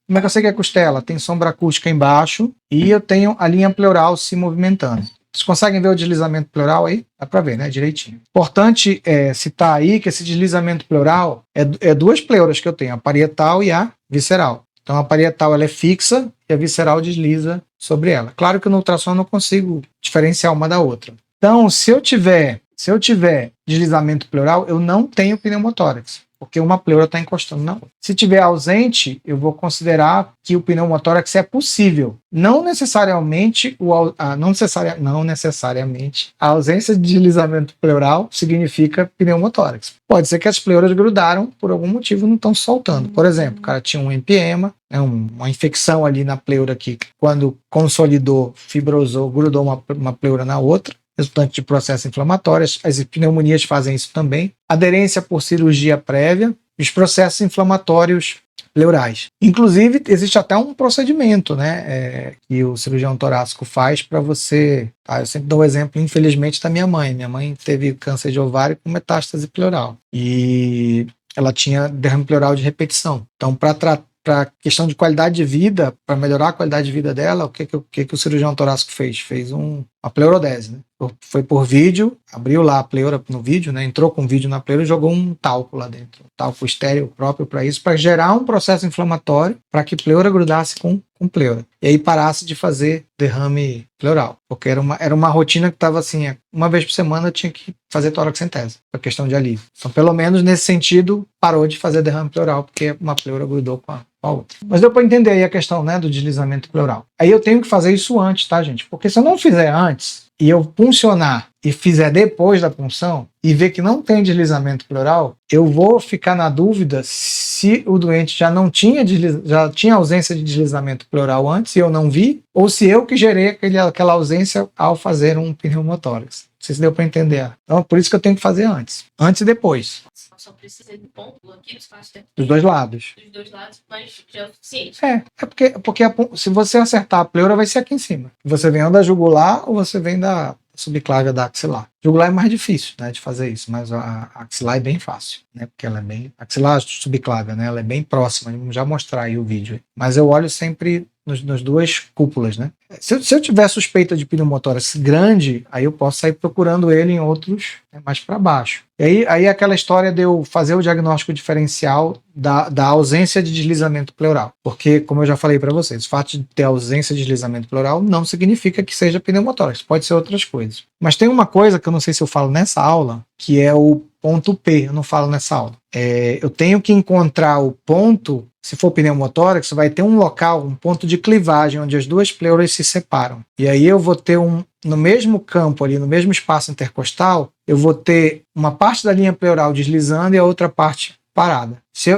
Como é que eu sei que é costela? Tem sombra acústica embaixo e eu tenho a linha pleural se movimentando. Vocês conseguem ver o deslizamento pleural aí? Dá para ver, né? Direitinho. Importante citar aí que esse deslizamento pleural é duas pleuras que eu tenho, a parietal e a visceral. Então a parietal ela é fixa e a visceral desliza sobre ela. Claro que no ultrassom eu não consigo diferenciar uma da outra. Então, se eu tiver deslizamento pleural, eu não tenho pneumotórax, porque uma pleura está encostando na outra. Se tiver ausente, eu vou considerar que o pneumotórax é possível. Não necessariamente a ausência de deslizamento pleural significa pneumotórax. Pode ser que as pleuras grudaram por algum motivo e não estão soltando. Por exemplo, o cara tinha um empiema, uma infecção ali na pleura que, quando consolidou, fibrosou, grudou uma pleura na outra, resultante de processos inflamatórios. As pneumonias fazem isso também. Aderência por cirurgia prévia, os processos inflamatórios pleurais. Inclusive, existe até um procedimento, né, que o cirurgião torácico faz para você... eu sempre dou o exemplo, infelizmente, da minha mãe. Minha mãe teve câncer de ovário com metástase pleural. E ela tinha derrame pleural de repetição. Então, para questão de qualidade de vida, para melhorar a qualidade de vida dela, o que o cirurgião torácico fez? Fez um a pleurodese, né? Foi por vídeo, abriu lá a pleura no vídeo, né? Entrou com vídeo na pleura e jogou um talco lá dentro. Um talco estéreo próprio para isso, para gerar um processo inflamatório para que pleura grudasse com pleura. E aí parasse de fazer derrame pleural. Porque era uma rotina que estava assim, uma vez por semana tinha que fazer toraxentese, por questão de alívio. Então, pelo menos nesse sentido, parou de fazer derrame pleural, porque uma pleura grudou com a outra. Mas deu para entender aí a questão, né, do deslizamento pleural. Aí eu tenho que fazer isso antes, tá, gente? Porque se eu não fizer antes e eu puncionar e fizer depois da punção e ver que não tem deslizamento pleural, eu vou ficar na dúvida se o doente já tinha ausência de deslizamento pleural antes e eu não vi, ou se eu que gerei aquela ausência ao fazer um pneumotórax. Não sei se deu para entender. Então, por isso que eu tenho que fazer antes. Antes e depois. Só precisa de ponto aqui, você faz dos dois lados. Dos dois lados, mas já é o suficiente. Porque se você acertar a pleura, vai ser aqui em cima. Você vem da jugular ou você vem da subclávia da axilar. Jugular é mais difícil, né, de fazer isso, mas a axilar é bem fácil, né, porque ela é bem... Axilar subclávia, né, ela é bem próxima, vamos já mostrar aí o vídeo. Mas eu olho sempre nas duas cúpulas, né. Se eu tiver suspeita de pneumotórax grande, aí eu posso sair procurando ele em outros, né, mais para baixo. E aí aquela história de eu fazer o diagnóstico diferencial da ausência de deslizamento pleural. Porque, como eu já falei para vocês, o fato de ter ausência de deslizamento pleural não significa que seja pneumotórax, pode ser outras coisas. Mas tem uma coisa que eu não sei se eu falo nessa aula, que é o ponto P, eu não falo nessa aula. Eu tenho que encontrar o ponto, se for pneumotórax, vai ter um local, um ponto de clivagem, onde as duas pleuras se separam. E aí eu vou ter no mesmo campo ali, no mesmo espaço intercostal, eu vou ter uma parte da linha pleural deslizando e a outra parte parada.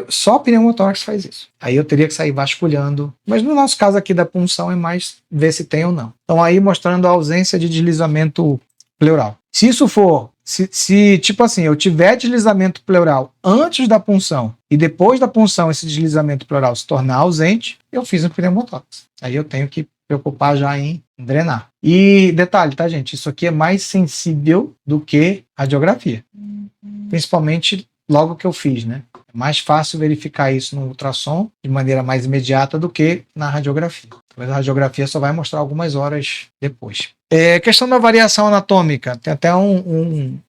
Só pneumotórax faz isso. Aí eu teria que sair vasculhando. Mas no nosso caso aqui da punção é mais ver se tem ou não. Então aí mostrando a ausência de deslizamento pleural. Se isso for, se tipo assim, eu tiver deslizamento pleural antes da punção e depois da punção esse deslizamento pleural se tornar ausente, eu fiz um pneumotórax. Aí eu tenho que preocupar já em drenar. E detalhe, tá, gente? Isso aqui é mais sensível do que radiografia. Principalmente logo que eu fiz, né? É mais fácil verificar isso no ultrassom de maneira mais imediata do que na radiografia. Talvez a radiografia só vai mostrar algumas horas depois. Questão da variação anatômica. Tem até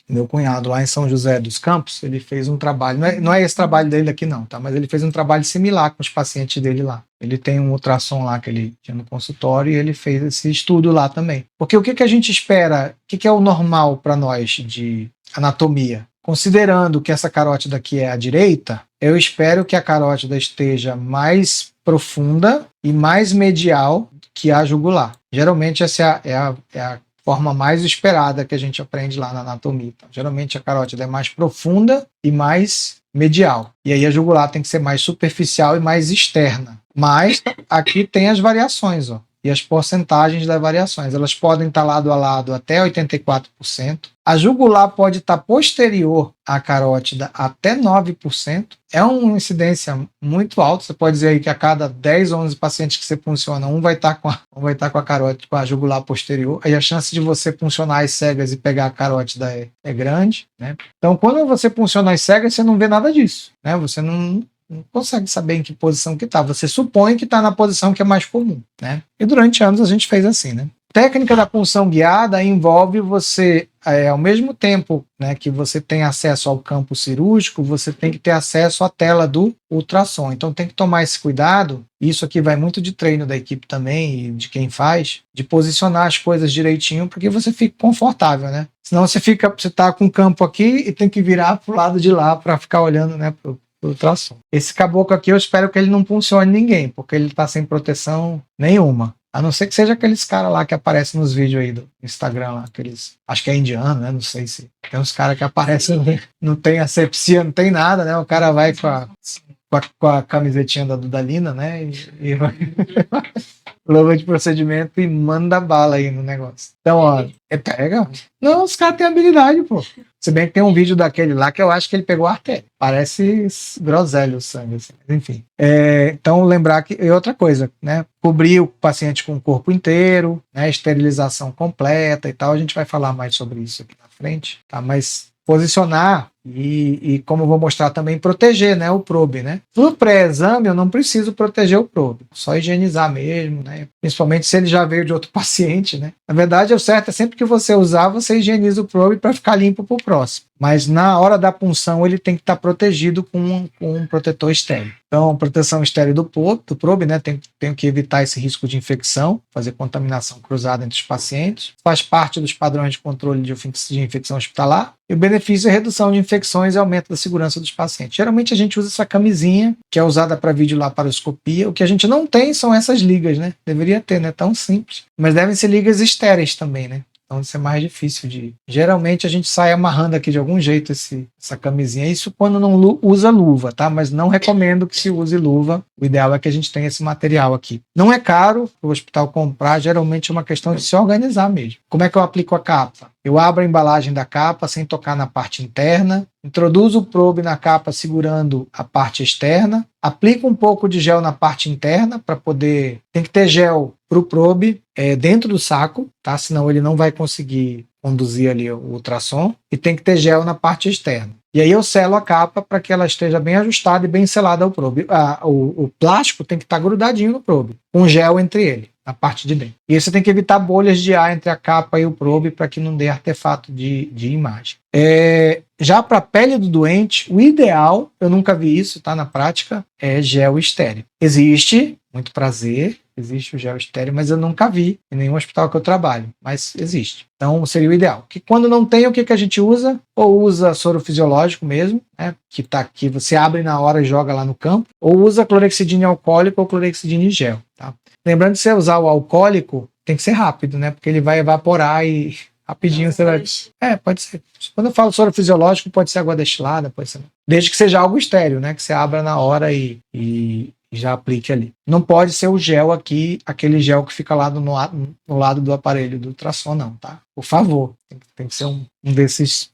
meu cunhado lá em São José dos Campos, ele fez um trabalho, não é esse trabalho dele aqui não, tá? Mas ele fez um trabalho similar com os pacientes dele lá. Ele tem um ultrassom lá que ele tinha no consultório e ele fez esse estudo lá também. Porque o que a gente espera, o que é o normal para nós de anatomia? Considerando que essa carótida aqui é à direita, eu espero que a carótida esteja mais profunda e mais medial que a jugular. Geralmente essa é a forma mais esperada que a gente aprende lá na anatomia. Então, geralmente a carótida é mais profunda e mais medial. E aí a jugular tem que ser mais superficial e mais externa. Mas aqui tem as variações, ó. E as porcentagens das variações. Elas podem estar lado a lado até 84%. A jugular pode estar posterior à carótida até 9%. É uma incidência muito alta. Você pode dizer aí que a cada 10 ou 11 pacientes que você funciona, um vai estar com a carótida, com a jugular posterior. Aí a chance de você funcionar as cegas e pegar a carótida é grande, né? Então, quando você funciona as cegas, você não vê nada disso, né? Você não consegue saber em que posição que está. Você supõe que está na posição que é mais comum, né? E durante anos a gente fez assim, né? Técnica da punção guiada envolve você, ao mesmo tempo, né, que você tem acesso ao campo cirúrgico, você tem que ter acesso à tela do ultrassom. Então tem que tomar esse cuidado. Isso aqui vai muito de treino da equipe também e de quem faz, de posicionar as coisas direitinho para que você fique confortável, né? Senão você está com o campo aqui e tem que virar para o lado de lá para ficar olhando, né, pro ultrassom. Esse caboclo aqui eu espero que ele não funcione ninguém, porque ele está sem proteção nenhuma. A não ser que seja aqueles caras lá que aparecem nos vídeos aí do Instagram lá, acho que é indiano, né? Não sei se tem uns caras que aparecem, não tem asepsia, não tem nada, né? O cara vai com a camisetinha da Dudalina, né? E vai luva de procedimento e manda bala aí no negócio. Então, ó, pega. Não, os caras têm habilidade, pô. Se bem que tem um vídeo daquele lá que eu acho que ele pegou a artéria. Parece groselha o sangue, assim. Enfim. Então, lembrar que... E outra coisa, né? Cobrir o paciente com o corpo inteiro, né? Esterilização completa e tal. A gente vai falar mais sobre isso aqui na frente, tá? Mas posicionar e como eu vou mostrar também, proteger, né, o probe, né? No pré-exame eu não preciso proteger o probe, só higienizar mesmo, né? Principalmente se ele já veio de outro paciente, né? Na verdade, o certo é sempre que você usar, você higieniza o probe para ficar limpo para o próximo. Mas na hora da punção ele tem que estar protegido com um protetor estéril. Então, proteção estéril do probe, né? Tenho que evitar esse risco de infecção, fazer contaminação cruzada entre os pacientes. Faz parte dos padrões de controle de infecção hospitalar. E o benefício é redução de infecções e aumento da segurança dos pacientes. Geralmente a gente usa essa camisinha, que é usada para videolaparoscopia. O que a gente não tem são essas ligas, né? Deveria ter, né? Tão simples. Mas devem ser ligas estéreis também, né? Então isso é mais difícil de... Geralmente a gente sai amarrando aqui de algum jeito essa camisinha. Isso quando não usa luva, tá? Mas não recomendo que se use luva. O ideal é que a gente tenha esse material aqui. Não é caro para o hospital comprar, geralmente é uma questão de se organizar mesmo. Como é que eu aplico a capa? Eu abro a embalagem da capa sem tocar na parte interna, introduzo o probe na capa segurando a parte externa, aplico um pouco de gel na parte interna para poder... Tem que ter gel para o probe dentro do saco, tá? Senão ele não vai conseguir conduzir ali o ultrassom, e tem que ter gel na parte externa. E aí eu selo a capa para que ela esteja bem ajustada e bem selada ao probe. O plástico tem que estar grudadinho no probe, com gel entre ele, na parte de dentro. E aí você tem que evitar bolhas de ar entre a capa e o probe para que não dê artefato de imagem. Já para a pele do doente, o ideal, eu nunca vi isso, tá, na prática, é gel estéreo. Existe, muito prazer, existe o gel estéreo, mas eu nunca vi em nenhum hospital que eu trabalho, mas existe. Então seria o ideal. Que quando não tem, o que a gente usa? Ou usa soro fisiológico mesmo, né, que tá aqui, você abre na hora e joga lá no campo, ou usa clorexidina alcoólico ou clorexidina em gel, tá? Lembrando que se você usar o alcoólico, tem que ser rápido, né, porque ele vai evaporar e rapidinho você vai... pode ser. Quando eu falo soro fisiológico, pode ser água destilada, pode ser... Desde que seja algo estéreo, né, que você abra na hora e já aplique ali. Não pode ser o gel aqui, aquele gel que fica lá no lado do aparelho do ultrassom, não, tá? Por favor, tem que ser um desses,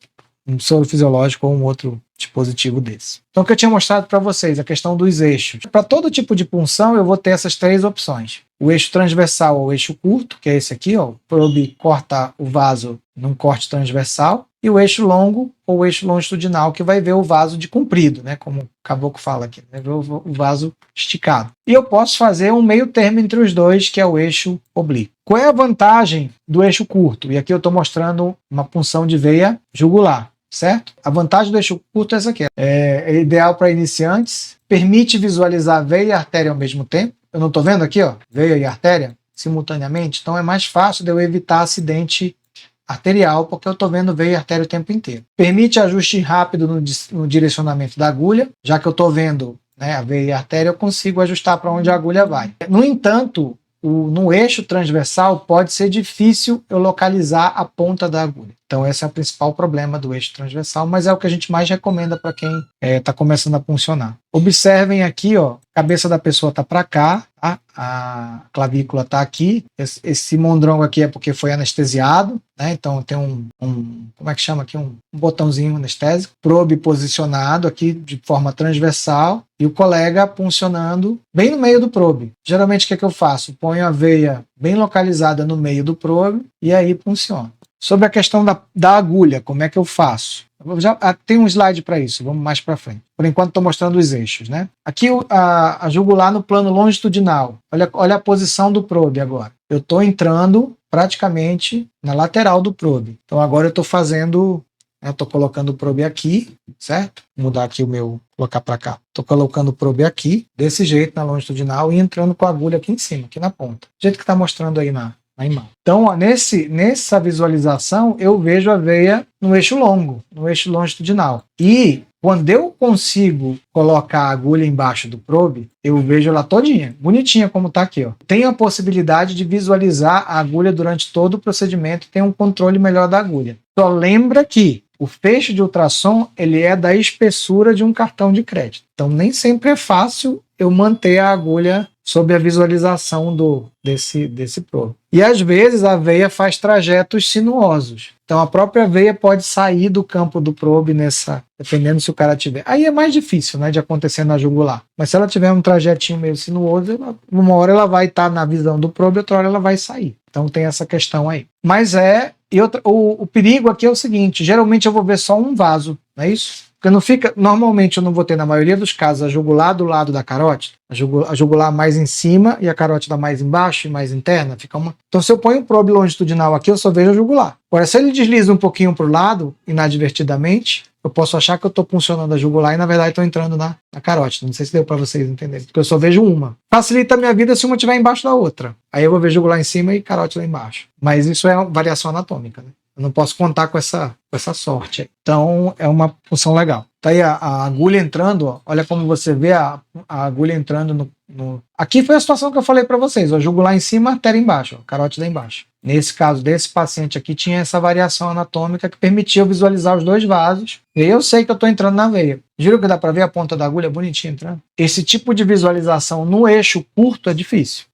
um soro fisiológico ou um outro dispositivo desse. Então, o que eu tinha mostrado para vocês, a questão dos eixos. Para todo tipo de punção, eu vou ter essas três opções. O eixo transversal ou o eixo curto, que é esse aqui, ó, o probe corta o vaso num corte transversal, e o eixo longo ou o eixo longitudinal, que vai ver o vaso de comprido, né, como o caboclo fala aqui, vai ver o vaso esticado. E eu posso fazer um meio termo entre os dois, que é o eixo oblíquo. Qual é a vantagem do eixo curto? E aqui eu estou mostrando uma punção de veia jugular, certo? A vantagem do eixo curto é essa aqui. É ideal para iniciantes, permite visualizar a veia e a artéria ao mesmo tempo. Eu não estou vendo aqui, ó, veia e artéria simultaneamente, então é mais fácil de eu evitar acidente arterial, porque eu estou vendo veia e artéria o tempo inteiro. Permite ajuste rápido no direcionamento da agulha, já que eu estou vendo, né, a veia e a artéria, eu consigo ajustar para onde a agulha vai. No entanto, no eixo transversal pode ser difícil eu localizar a ponta da agulha. Então esse é o principal problema do eixo transversal, mas é o que a gente mais recomenda para quem está começando a puncionar. Observem aqui, ó, a cabeça da pessoa está para cá, tá? A clavícula está aqui, esse mondrongo aqui é porque foi anestesiado, né? Então tem como é que chama aqui? Um botãozinho anestésico, probe posicionado aqui de forma transversal e o colega puncionando bem no meio do probe. Geralmente o que é que eu faço? Ponho a veia bem localizada no meio do probe e aí punciono. Sobre a questão da agulha, como é que eu faço? Eu já tem um slide para isso, vamos mais para frente. Por enquanto estou mostrando os eixos, né? Aqui a jugular no plano longitudinal. Olha a posição do probe agora. Eu estou entrando praticamente na lateral do probe. Então agora eu estou fazendo... Estou colocando o probe aqui, certo? Vou mudar aqui colocar para cá. Estou colocando o probe aqui, desse jeito, na longitudinal, e entrando com a agulha aqui em cima, aqui na ponta. Do jeito que está mostrando aí na imagem. Então, ó, nessa visualização, eu vejo a veia no eixo longo, no eixo longitudinal. E quando eu consigo colocar a agulha embaixo do probe, eu vejo ela todinha, bonitinha como está aqui, ó. Tenho a possibilidade de visualizar a agulha durante todo o procedimento e ter um controle melhor da agulha. Só lembra que o feixe de ultrassom, ele é da espessura de um cartão de crédito. Então, nem sempre é fácil eu manter a agulha sob a visualização desse probe. E às vezes a veia faz trajetos sinuosos. Então a própria veia pode sair do campo do probe dependendo se o cara tiver. Aí é mais difícil, né, de acontecer na jugular. Mas se ela tiver um trajetinho meio sinuoso, uma hora ela vai estar na visão do probe, outra hora ela vai sair. Então tem essa questão aí. Mas E o perigo aqui é o seguinte, geralmente eu vou ver só um vaso, não é isso? Porque não fica, normalmente eu não vou ter, na maioria dos casos, a jugular do lado da carótida, a jugular mais em cima e a carótida mais embaixo e mais interna, fica uma... Então se eu ponho o probe longitudinal aqui, eu só vejo a jugular. Agora, se ele desliza um pouquinho para o lado, inadvertidamente, eu posso achar que eu estou funcionando a jugular e na verdade estou entrando na carótida. Não sei se deu para vocês entenderem, porque eu só vejo uma. Facilita a minha vida se uma estiver embaixo da outra. Aí eu vou ver jugular em cima e carótida lá embaixo. Mas isso é uma variação anatômica, né? Eu não posso contar com essa sorte. Então, é uma função legal. Tá aí a agulha entrando, ó. Olha como você vê a agulha entrando no... Aqui foi a situação que eu falei para vocês, ó, jugular em cima, artéria embaixo, ó, carótida embaixo. Nesse caso desse paciente aqui, tinha essa variação anatômica que permitia eu visualizar os dois vasos. E aí eu sei que eu estou entrando na veia. Juro que dá para ver a ponta da agulha bonitinha entrando? Esse tipo de visualização no eixo curto é difícil.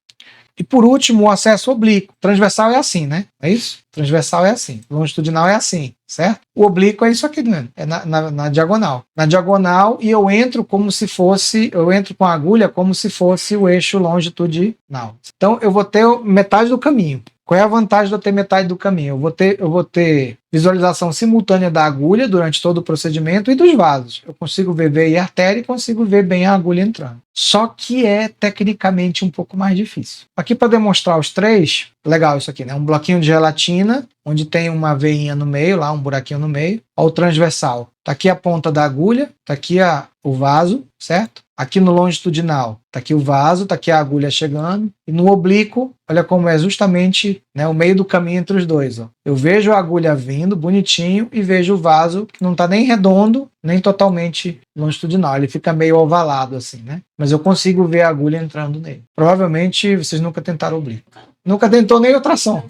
E por último, o acesso oblíquo. Transversal é assim, né? É isso? Transversal é assim. Longitudinal é assim, certo? O oblíquo é isso aqui, né? É na diagonal. Na diagonal, e eu entro como se fosse, eu entro com a agulha como se fosse o eixo longitudinal. Então, eu vou ter metade do caminho. Qual é a vantagem de eu ter metade do caminho? Eu vou ter visualização simultânea da agulha durante todo o procedimento e dos vasos. Eu consigo ver veia e artéria e consigo ver bem a agulha entrando. Só que é tecnicamente um pouco mais difícil. Aqui para demonstrar os três, legal isso aqui, né? Um bloquinho de gelatina, onde tem uma veinha no meio, lá um buraquinho no meio. Olha o transversal. Tá aqui a ponta da agulha, tá aqui o vaso, certo? Aqui no longitudinal, tá aqui o vaso, tá aqui a agulha chegando. E no oblíquo, olha como é justamente, né, o meio do caminho entre os dois. Ó. Eu vejo a agulha vindo, bonitinho, e vejo o vaso que não tá nem redondo, nem totalmente longitudinal. Ele fica meio ovalado assim, né? Mas eu consigo ver a agulha entrando nele. Provavelmente vocês nunca tentaram oblíquo. Nunca tentou nem ultrassom.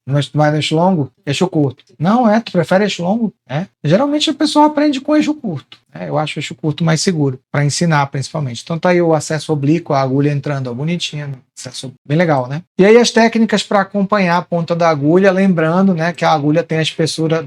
Mas tu vai no eixo longo? Eixo curto. Não, tu prefere eixo longo? Geralmente o pessoal aprende com eixo curto. Eu acho o eixo curto mais seguro, para ensinar principalmente. Então tá aí o acesso oblíquo, a agulha entrando, ó, bonitinha, né? Acesso bem legal, né? E aí as técnicas para acompanhar a ponta da agulha, lembrando, né, que a agulha tem a espessura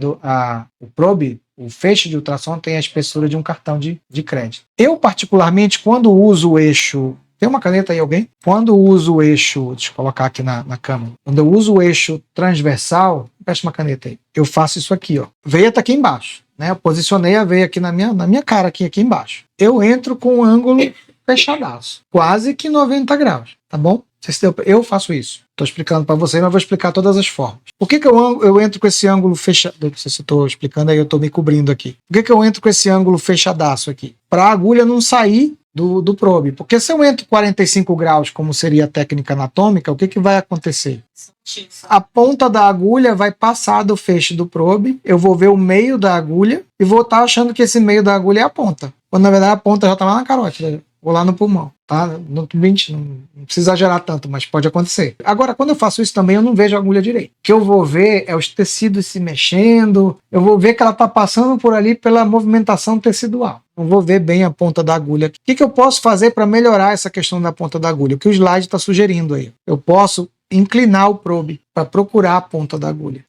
o probe, o feixe de ultrassom tem a espessura de um cartão de crédito. Eu, particularmente, quando uso o eixo... Tem uma caneta aí, alguém? Quando uso o eixo, deixa eu colocar aqui na câmera. Quando eu uso o eixo transversal, preste uma caneta aí. Eu faço isso aqui, ó. Veia tá aqui embaixo, né? Eu posicionei a veia aqui na minha cara, aqui embaixo. Eu entro com o ângulo fechadaço, quase que 90 graus, tá bom? Eu faço isso. Estou explicando para vocês, mas vou explicar todas as formas. Por que eu entro com esse ângulo fechado? Não sei se estou explicando aí, eu estou me cobrindo aqui. Por que eu entro com esse ângulo fechadaço aqui? Para a agulha não sair do probe. Porque se eu entro 45 graus, como seria a técnica anatômica, o que vai acontecer? A ponta da agulha vai passar do feixe do probe, eu vou ver o meio da agulha e vou estar achando que esse meio da agulha é a ponta. Quando na verdade a ponta já está lá na carótida, ou lá no pulmão. Tá? Não precisa exagerar tanto, mas pode acontecer. Agora, quando eu faço isso também, eu não vejo a agulha direito. O que eu vou ver é os tecidos se mexendo, eu vou ver que ela está passando por ali pela movimentação tecidual. Não vou ver bem a ponta da agulha. O que eu posso fazer para melhorar essa questão da ponta da agulha? O que o slide está sugerindo aí? Eu posso inclinar o probe para procurar a ponta da agulha.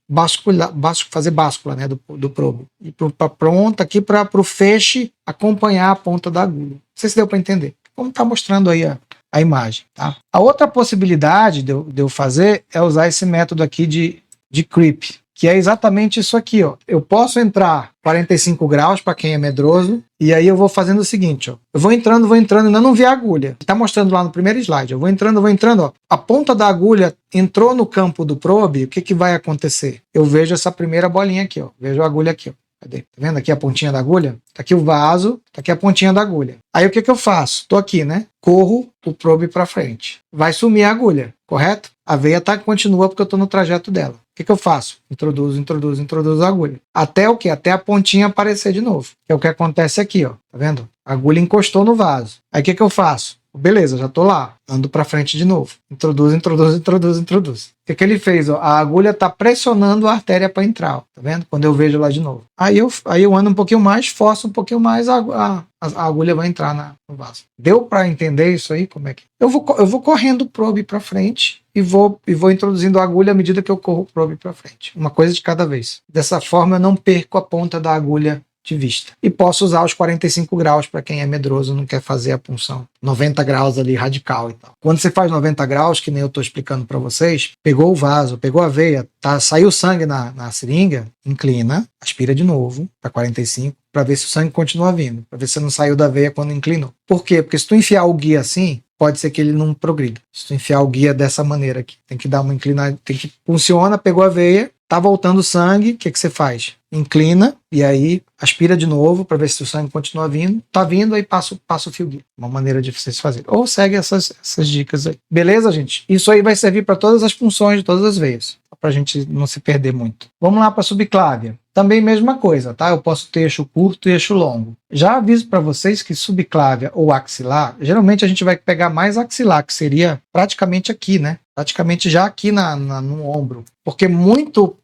Fazer báscula, né, do probe. E para ponta aqui para o feixe acompanhar a ponta da agulha. Não sei se deu para entender. Como está mostrando aí a imagem. Tá? A outra possibilidade de eu fazer é usar esse método aqui de creep, que é exatamente isso aqui. Ó. Eu posso entrar 45 graus para quem é medroso, e aí eu vou fazendo o seguinte, ó. Eu vou entrando, ainda não vi a agulha. Está mostrando lá no primeiro slide. Eu vou entrando, ó. A ponta da agulha entrou no campo do probe, o que vai acontecer? Eu vejo essa primeira bolinha aqui, ó. Vejo a agulha aqui, ó. Cadê? Tá vendo aqui a pontinha da agulha? Tá aqui o vaso, tá aqui a pontinha da agulha. Aí o que eu faço? Tô aqui, né? Corro o probe para frente. Vai sumir a agulha, correto? A veia continua porque eu tô no trajeto dela. O que eu faço? Introduzo a agulha. Até o quê? Até a pontinha aparecer de novo. Que é o que acontece aqui, ó. Tá vendo? A agulha encostou no vaso. Aí o que eu faço? Beleza, já tô lá. Ando para frente de novo. Introduzo. O que ele fez? Ó, a agulha está pressionando a artéria para entrar. Ó, tá vendo? Quando eu vejo lá de novo. Aí eu ando um pouquinho mais, forço um pouquinho mais, a agulha vai entrar no vaso. Deu para entender isso aí? Como é que... Eu vou correndo o probe para frente e vou introduzindo a agulha à medida que eu corro o probe para frente. Uma coisa de cada vez. Dessa forma eu não perco a ponta da agulha de vista. E posso usar os 45 graus para quem é medroso, não quer fazer a punção 90 graus ali radical e tal. Quando você faz 90 graus, que nem eu estou explicando para vocês, pegou o vaso, pegou a veia, tá, saiu sangue na seringa, inclina, aspira de novo para 45, para ver se o sangue continua vindo, para ver se não saiu da veia quando inclinou. Por quê? Porque se tu enfiar o guia assim, pode ser que ele não progrida. Se tu enfiar o guia dessa maneira aqui, tem que dar uma inclinada, funciona, pegou a veia, tá voltando sangue, o que você faz? Inclina e aí aspira de novo para ver se o sangue continua vindo. Tá vindo, aí passa o fio guia. Uma maneira de vocês fazerem. Ou segue essas dicas aí. Beleza, gente? Isso aí vai servir para todas as funções de todas as veias, para a gente não se perder muito. Vamos lá para a subclávia. Também mesma coisa, tá? Eu posso ter eixo curto e eixo longo. Já aviso para vocês que subclávia ou axilar, geralmente a gente vai pegar mais axilar, que seria praticamente aqui, né? Praticamente já aqui no ombro. Porque muito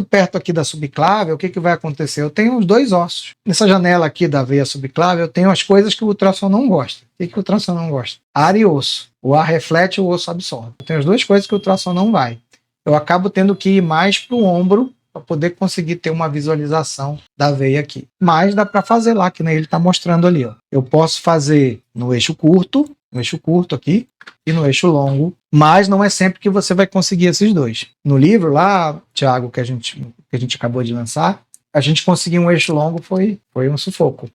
perto aqui da subclávia, o que vai acontecer? Eu tenho os dois ossos. Nessa janela aqui da veia subclávia, eu tenho as coisas que o ultrassom não gosta. O que o ultrassom não gosta? Ar e osso. O ar reflete, o osso absorve. Eu tenho as duas coisas que o ultrassom não vai. Eu acabo tendo que ir mais para o ombro para poder conseguir ter uma visualização da veia aqui. Mas dá para fazer lá, que nem ele está mostrando ali. Ó. Eu posso fazer no eixo curto aqui, e no eixo longo, mas não é sempre que você vai conseguir esses dois. No livro lá, Thiago, que a gente acabou de lançar, a gente conseguiu um eixo longo, foi um sufoco.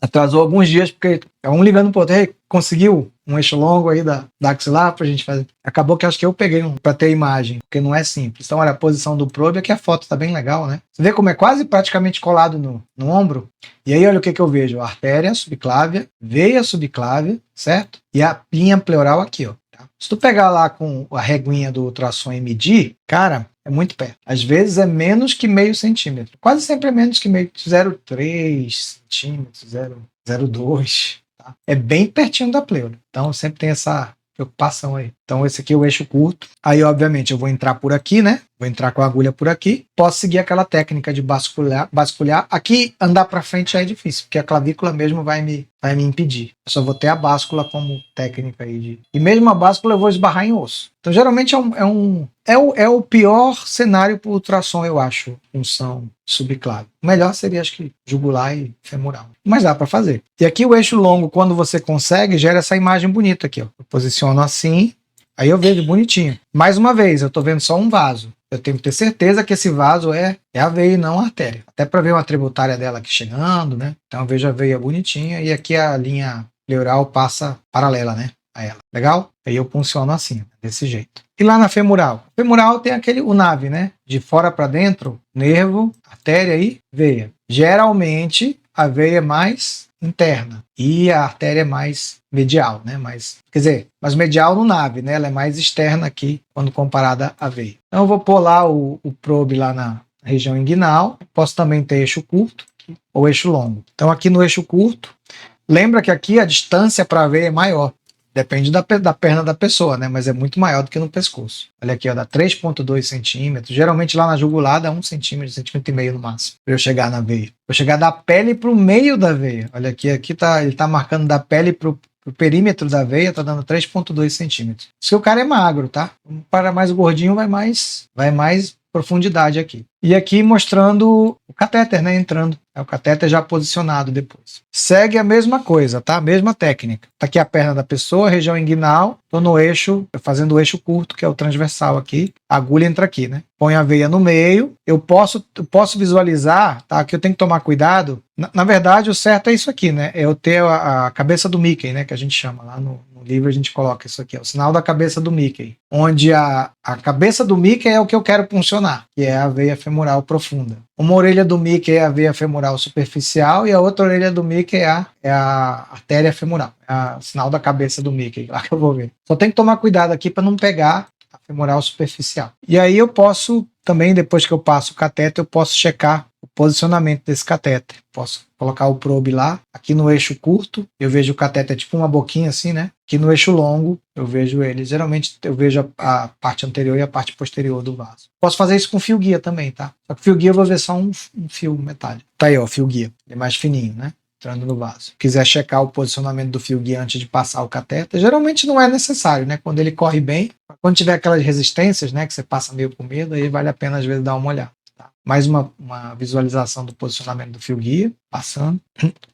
Atrasou alguns dias, porque um ligando pro outro, conseguiu um eixo longo aí da axilar pra gente fazer. Acabou que acho que eu peguei um pra ter imagem, porque não é simples. Então, olha a posição do probe, aqui a foto tá bem legal, né? Você vê como é quase praticamente colado no ombro? E aí, olha o que eu vejo. Artéria subclávia, veia subclávia, certo? E a linha pleural aqui, ó. Tá? Se tu pegar lá com a reguinha do ultrassom e medir, cara, é muito perto. Às vezes é menos que meio centímetro. Quase sempre é menos que meio. 0,3 centímetros, 0,2. Tá? É bem pertinho da pleura. Então sempre tem essa preocupação aí. Então esse aqui é o eixo curto. Aí obviamente eu vou entrar por aqui, né? Vou entrar com a agulha por aqui. Posso seguir aquela técnica de basculhar. Aqui andar para frente já é difícil, porque a clavícula mesmo vai me impedir. Eu só vou ter a báscula como técnica aí. E mesmo a báscula eu vou esbarrar em osso. Então geralmente é o pior cenário para o ultrassom, eu acho, função subclávia. O melhor seria, acho que, jugular e femoral. Mas dá para fazer. E aqui o eixo longo, quando você consegue, gera essa imagem bonita aqui. Ó. Eu posiciono assim, aí eu vejo bonitinho. Mais uma vez, eu estou vendo só um vaso. Eu tenho que ter certeza que esse vaso é a veia e não a artéria. Até para ver uma tributária dela aqui chegando, né? Então eu vejo a veia bonitinha e aqui a linha pleural passa paralela, né? A ela. Legal? Aí eu funciono assim, desse jeito. E lá na femoral? Femoral tem o nave, né? De fora para dentro, nervo, artéria e veia. Geralmente a veia é mais interna e a artéria é mais medial, né? Mas medial no nave, né? Ela é mais externa aqui quando comparada à veia. Então eu vou pôr lá o probe lá na região inguinal. Posso também ter eixo curto ou eixo longo. Então aqui no eixo curto, lembra que aqui a distância para a veia é maior. Depende da perna da pessoa, né? Mas é muito maior do que no pescoço. Olha aqui, ó, dá 3,2 centímetros. Geralmente lá na jugular dá 1 centímetro, 1,5 centímetros no máximo, para eu chegar na veia. Vou chegar da pele para o meio da veia. Olha aqui, ele tá marcando da pele para o perímetro da veia, tá dando 3,2 centímetros. Se o cara é magro, tá? Para mais gordinho, vai mais profundidade aqui. E aqui mostrando o catéter, né? Entrando. É o catéter já posicionado depois. Segue a mesma coisa, tá? Mesma técnica. Tá aqui a perna da pessoa, região inguinal. Tô no eixo, fazendo o eixo curto, que é o transversal aqui. A agulha entra aqui, né? Põe a veia no meio. Eu posso visualizar, tá? Que eu tenho que tomar cuidado. Na verdade, o certo é isso aqui, né? É eu ter a cabeça do Mickey, né? Que a gente chama lá no livro, a gente coloca isso aqui. É o sinal da cabeça do Mickey. Onde a cabeça do Mickey é o que eu quero funcionar, que é a veia femoral profunda. Uma orelha do Mickey é a veia femoral superficial e a outra orelha do Mickey é a artéria femoral. É o sinal da cabeça do Mickey, lá que eu vou ver. Só tem que tomar cuidado aqui para não pegar a femoral superficial. E aí eu posso também, depois que eu passo o catéter, eu posso checar o posicionamento desse catéter. Posso colocar o probe lá. Aqui no eixo curto, eu vejo o catéter tipo uma boquinha assim, né? Aqui no eixo longo, eu vejo ele. Geralmente eu vejo a parte anterior e a parte posterior do vaso. Posso fazer isso com fio guia também, tá? Só que fio guia eu vou ver só um fio metálico. Tá aí, ó, fio guia. Ele é mais fininho, né? Entrando no vaso. Se quiser checar o posicionamento do fio guia antes de passar o catéter, geralmente não é necessário, né? Quando ele corre bem, quando tiver aquelas resistências, né? Que você passa meio com medo, aí vale a pena às vezes dar uma olhada. Tá? Mais uma visualização do posicionamento do fio guia, passando.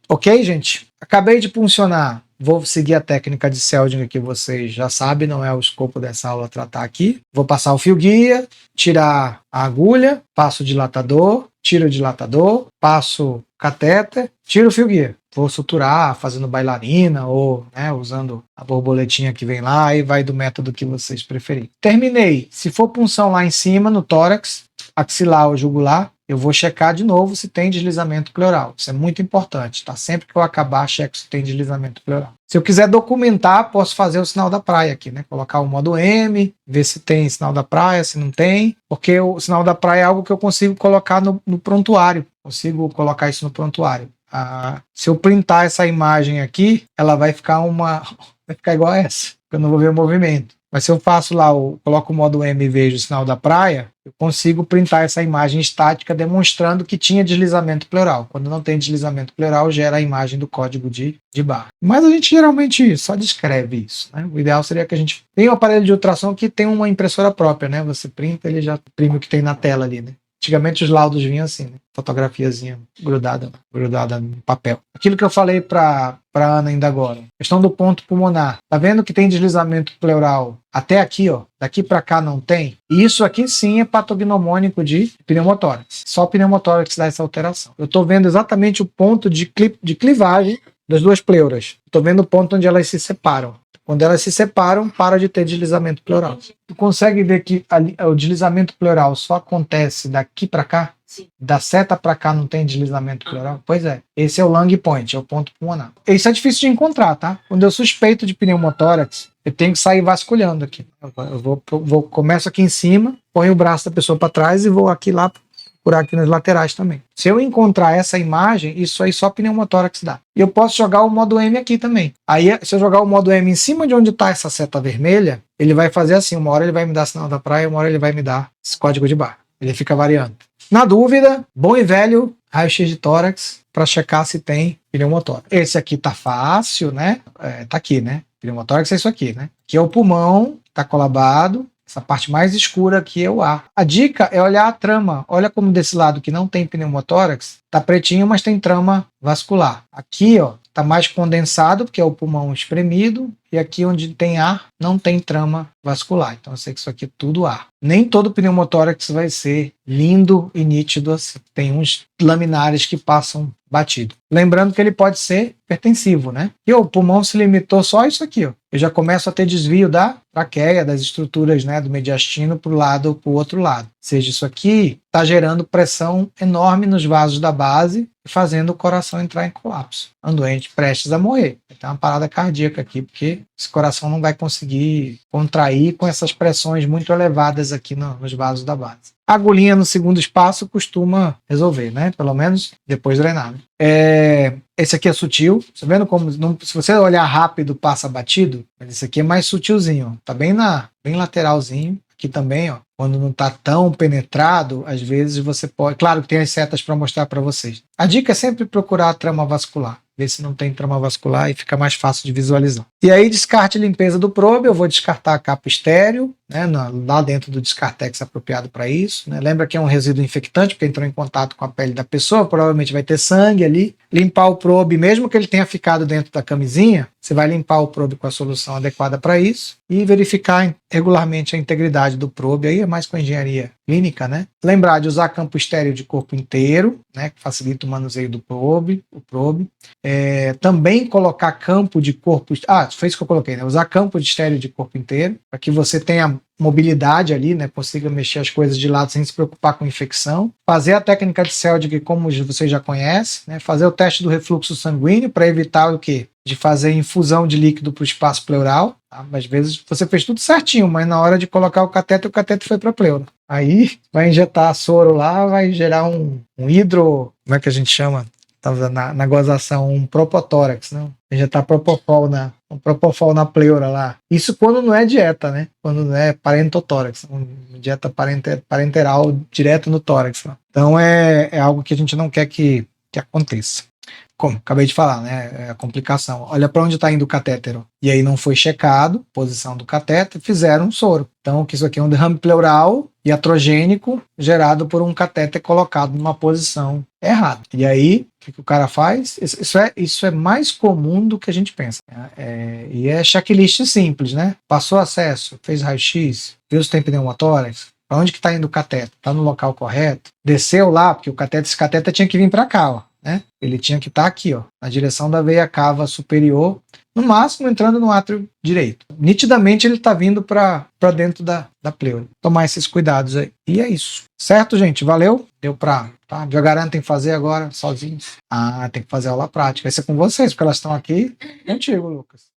Ok, gente? Acabei de puncionar. Vou seguir a técnica de Seldinger que vocês já sabem, não é o escopo dessa aula tratar aqui. Vou passar o fio guia, tirar a agulha, passo o dilatador, tiro o dilatador, passo o catéter, tiro o fio guia. Vou suturar fazendo bailarina ou usando a borboletinha que vem lá, e vai do método que vocês preferirem. Terminei. Se for punção lá em cima, no tórax, axilar ou jugular, eu vou checar de novo se tem deslizamento pleural. Isso é muito importante, tá? Sempre que eu acabar, checo se tem deslizamento pleural. Se eu quiser documentar, posso fazer o sinal da praia aqui, né? Colocar o modo M, ver se tem sinal da praia, se não tem, porque o sinal da praia é algo que eu consigo colocar no prontuário. Consigo colocar isso no prontuário. Se eu printar essa imagem aqui, ela vai ficar igual a essa, porque eu não vou ver o movimento. Mas se eu faço lá, coloco o modo M e vejo o sinal da praia, eu consigo printar essa imagem estática demonstrando que tinha deslizamento pleural. Quando não tem deslizamento pleural, gera a imagem do código de barra. Mas a gente geralmente só descreve isso, né? O ideal seria que a gente tenha um aparelho de ultrassom que tem uma impressora própria, né? Você printa, ele já imprime o que tem na tela ali, né? Antigamente os laudos vinham assim, né? Fotografiazinha grudada no papel. Aquilo que eu falei para Ana ainda agora. Questão do ponto pulmonar. Tá vendo que tem deslizamento pleural até aqui, ó. Daqui para cá não tem. E isso aqui sim é patognomônico de pneumotórax. Só pneumotórax dá essa alteração. Eu tô vendo exatamente o ponto de clivagem das duas pleuras. Tô vendo o ponto onde elas se separam. Quando elas se separam, para de ter deslizamento pleural. Tu consegue ver que o deslizamento pleural só acontece daqui para cá? Sim. Da seta para cá não tem deslizamento pleural? Pois é. Esse é o lung point, é o ponto pulmonar. Isso é difícil de encontrar, tá? Quando eu suspeito de pneumotórax, eu tenho que sair vasculhando aqui. Eu começo aqui em cima, ponho o braço da pessoa para trás e vou aqui lá procurar aqui nas laterais também. Se eu encontrar essa imagem, isso aí só pneumotórax dá. E eu posso jogar o modo M aqui também. Aí, se eu jogar o modo M em cima de onde está essa seta vermelha, ele vai fazer assim, uma hora ele vai me dar sinal da praia, uma hora ele vai me dar esse código de barra. Ele fica variando. Na dúvida, bom e velho raio-x de tórax para checar se tem pneumotórax. Esse aqui tá fácil, né? Tá aqui, né? Pneumotórax é isso aqui, né? Aqui é o pulmão, tá colabado. Essa parte mais escura aqui é o ar. A dica é olhar a trama. Olha como desse lado que não tem pneumotórax, tá pretinho, mas tem trama vascular. Aqui, ó, tá mais condensado, porque é o pulmão espremido. E aqui onde tem ar, não tem trama vascular. Então eu sei que isso aqui é tudo ar. Nem todo pneumotórax vai ser lindo e nítido assim. Tem uns laminares que passam batido. Lembrando que ele pode ser hipertensivo, né? E o pulmão se limitou só a isso aqui, ó. Eu já começo a ter desvio da traqueia, das estruturas, né, do mediastino para o outro lado. Ou seja, isso aqui está gerando pressão enorme nos vasos da base e fazendo o coração entrar em colapso. Um doente prestes a morrer. Tem uma parada cardíaca aqui, porque esse coração não vai conseguir contrair com essas pressões muito elevadas aqui nos vasos da base. A agulhinha no segundo espaço costuma resolver, né? Pelo menos depois drenar. Esse aqui é sutil. Tá vendo como, se você olhar rápido, passa batido? Esse aqui é mais sutilzinho. Tá bem lateralzinho. Aqui também, ó. Quando não está tão penetrado, às vezes você pode... Claro que tem as setas para mostrar para vocês. A dica é sempre procurar a trama vascular. Ver se não tem trama vascular e fica mais fácil de visualizar. E aí, descarte e limpeza do probe. Eu vou descartar a capa estéreo, né, lá dentro do Descartex apropriado para isso. Né? Lembra que é um resíduo infectante, porque entrou em contato com a pele da pessoa, provavelmente vai ter sangue ali. Limpar o probe, mesmo que ele tenha ficado dentro da camisinha, você vai limpar o probe com a solução adequada para isso e verificar regularmente a integridade do probe. Aí é mais com a engenharia clínica, né? Lembrar de usar campo estéreo de corpo inteiro, né, que facilita o manuseio do probe. Também colocar campo de corpo... foi isso que eu coloquei, né? Usar campo de estéreo de corpo inteiro, para que você tenha mobilidade ali, né? Consiga mexer as coisas de lado sem se preocupar com infecção. Fazer a técnica de Seldinger, como você já conhece, né? Fazer o teste do refluxo sanguíneo para evitar o quê? De fazer infusão de líquido para o espaço pleural. Tá? Às vezes você fez tudo certinho, mas na hora de colocar o cateter foi para a pleura. Aí vai injetar soro lá, vai gerar um hidro... Como é que a gente chama? Estava na gozação, um propotórax, né? Injetar um propofol na pleura lá. Isso quando não é dieta, né? Quando não é parentotórax, dieta parenteral direto no tórax. Lá. Então é algo que a gente não quer que aconteça. Como acabei de falar, né? É a complicação. Olha para onde está indo o catéter. Ó. E aí não foi checado, posição do catéter, fizeram um soro. Então, que isso aqui é um derrame pleural iatrogênico gerado por um catéter colocado numa posição errada. E aí, o que o cara faz? Isso é mais comum do que a gente pensa. E é checklist simples, né? Passou acesso, fez raio-x, viu se tem pneumotórax, para onde que está indo o catéter? Está no local correto? Desceu lá, porque esse catéter tinha que vir para cá, ó, né? Ele tinha que estar aqui, ó, na direção da veia cava superior, no máximo entrando no átrio direito. Nitidamente ele está vindo para dentro da pleura. Tomar esses cuidados aí. E é isso. Certo, gente? Valeu? Deu para... Tá? Devagarinho fazer agora sozinhos. Ah, tem que fazer aula prática. Vai ser com vocês, porque elas estão aqui contigo, Lucas.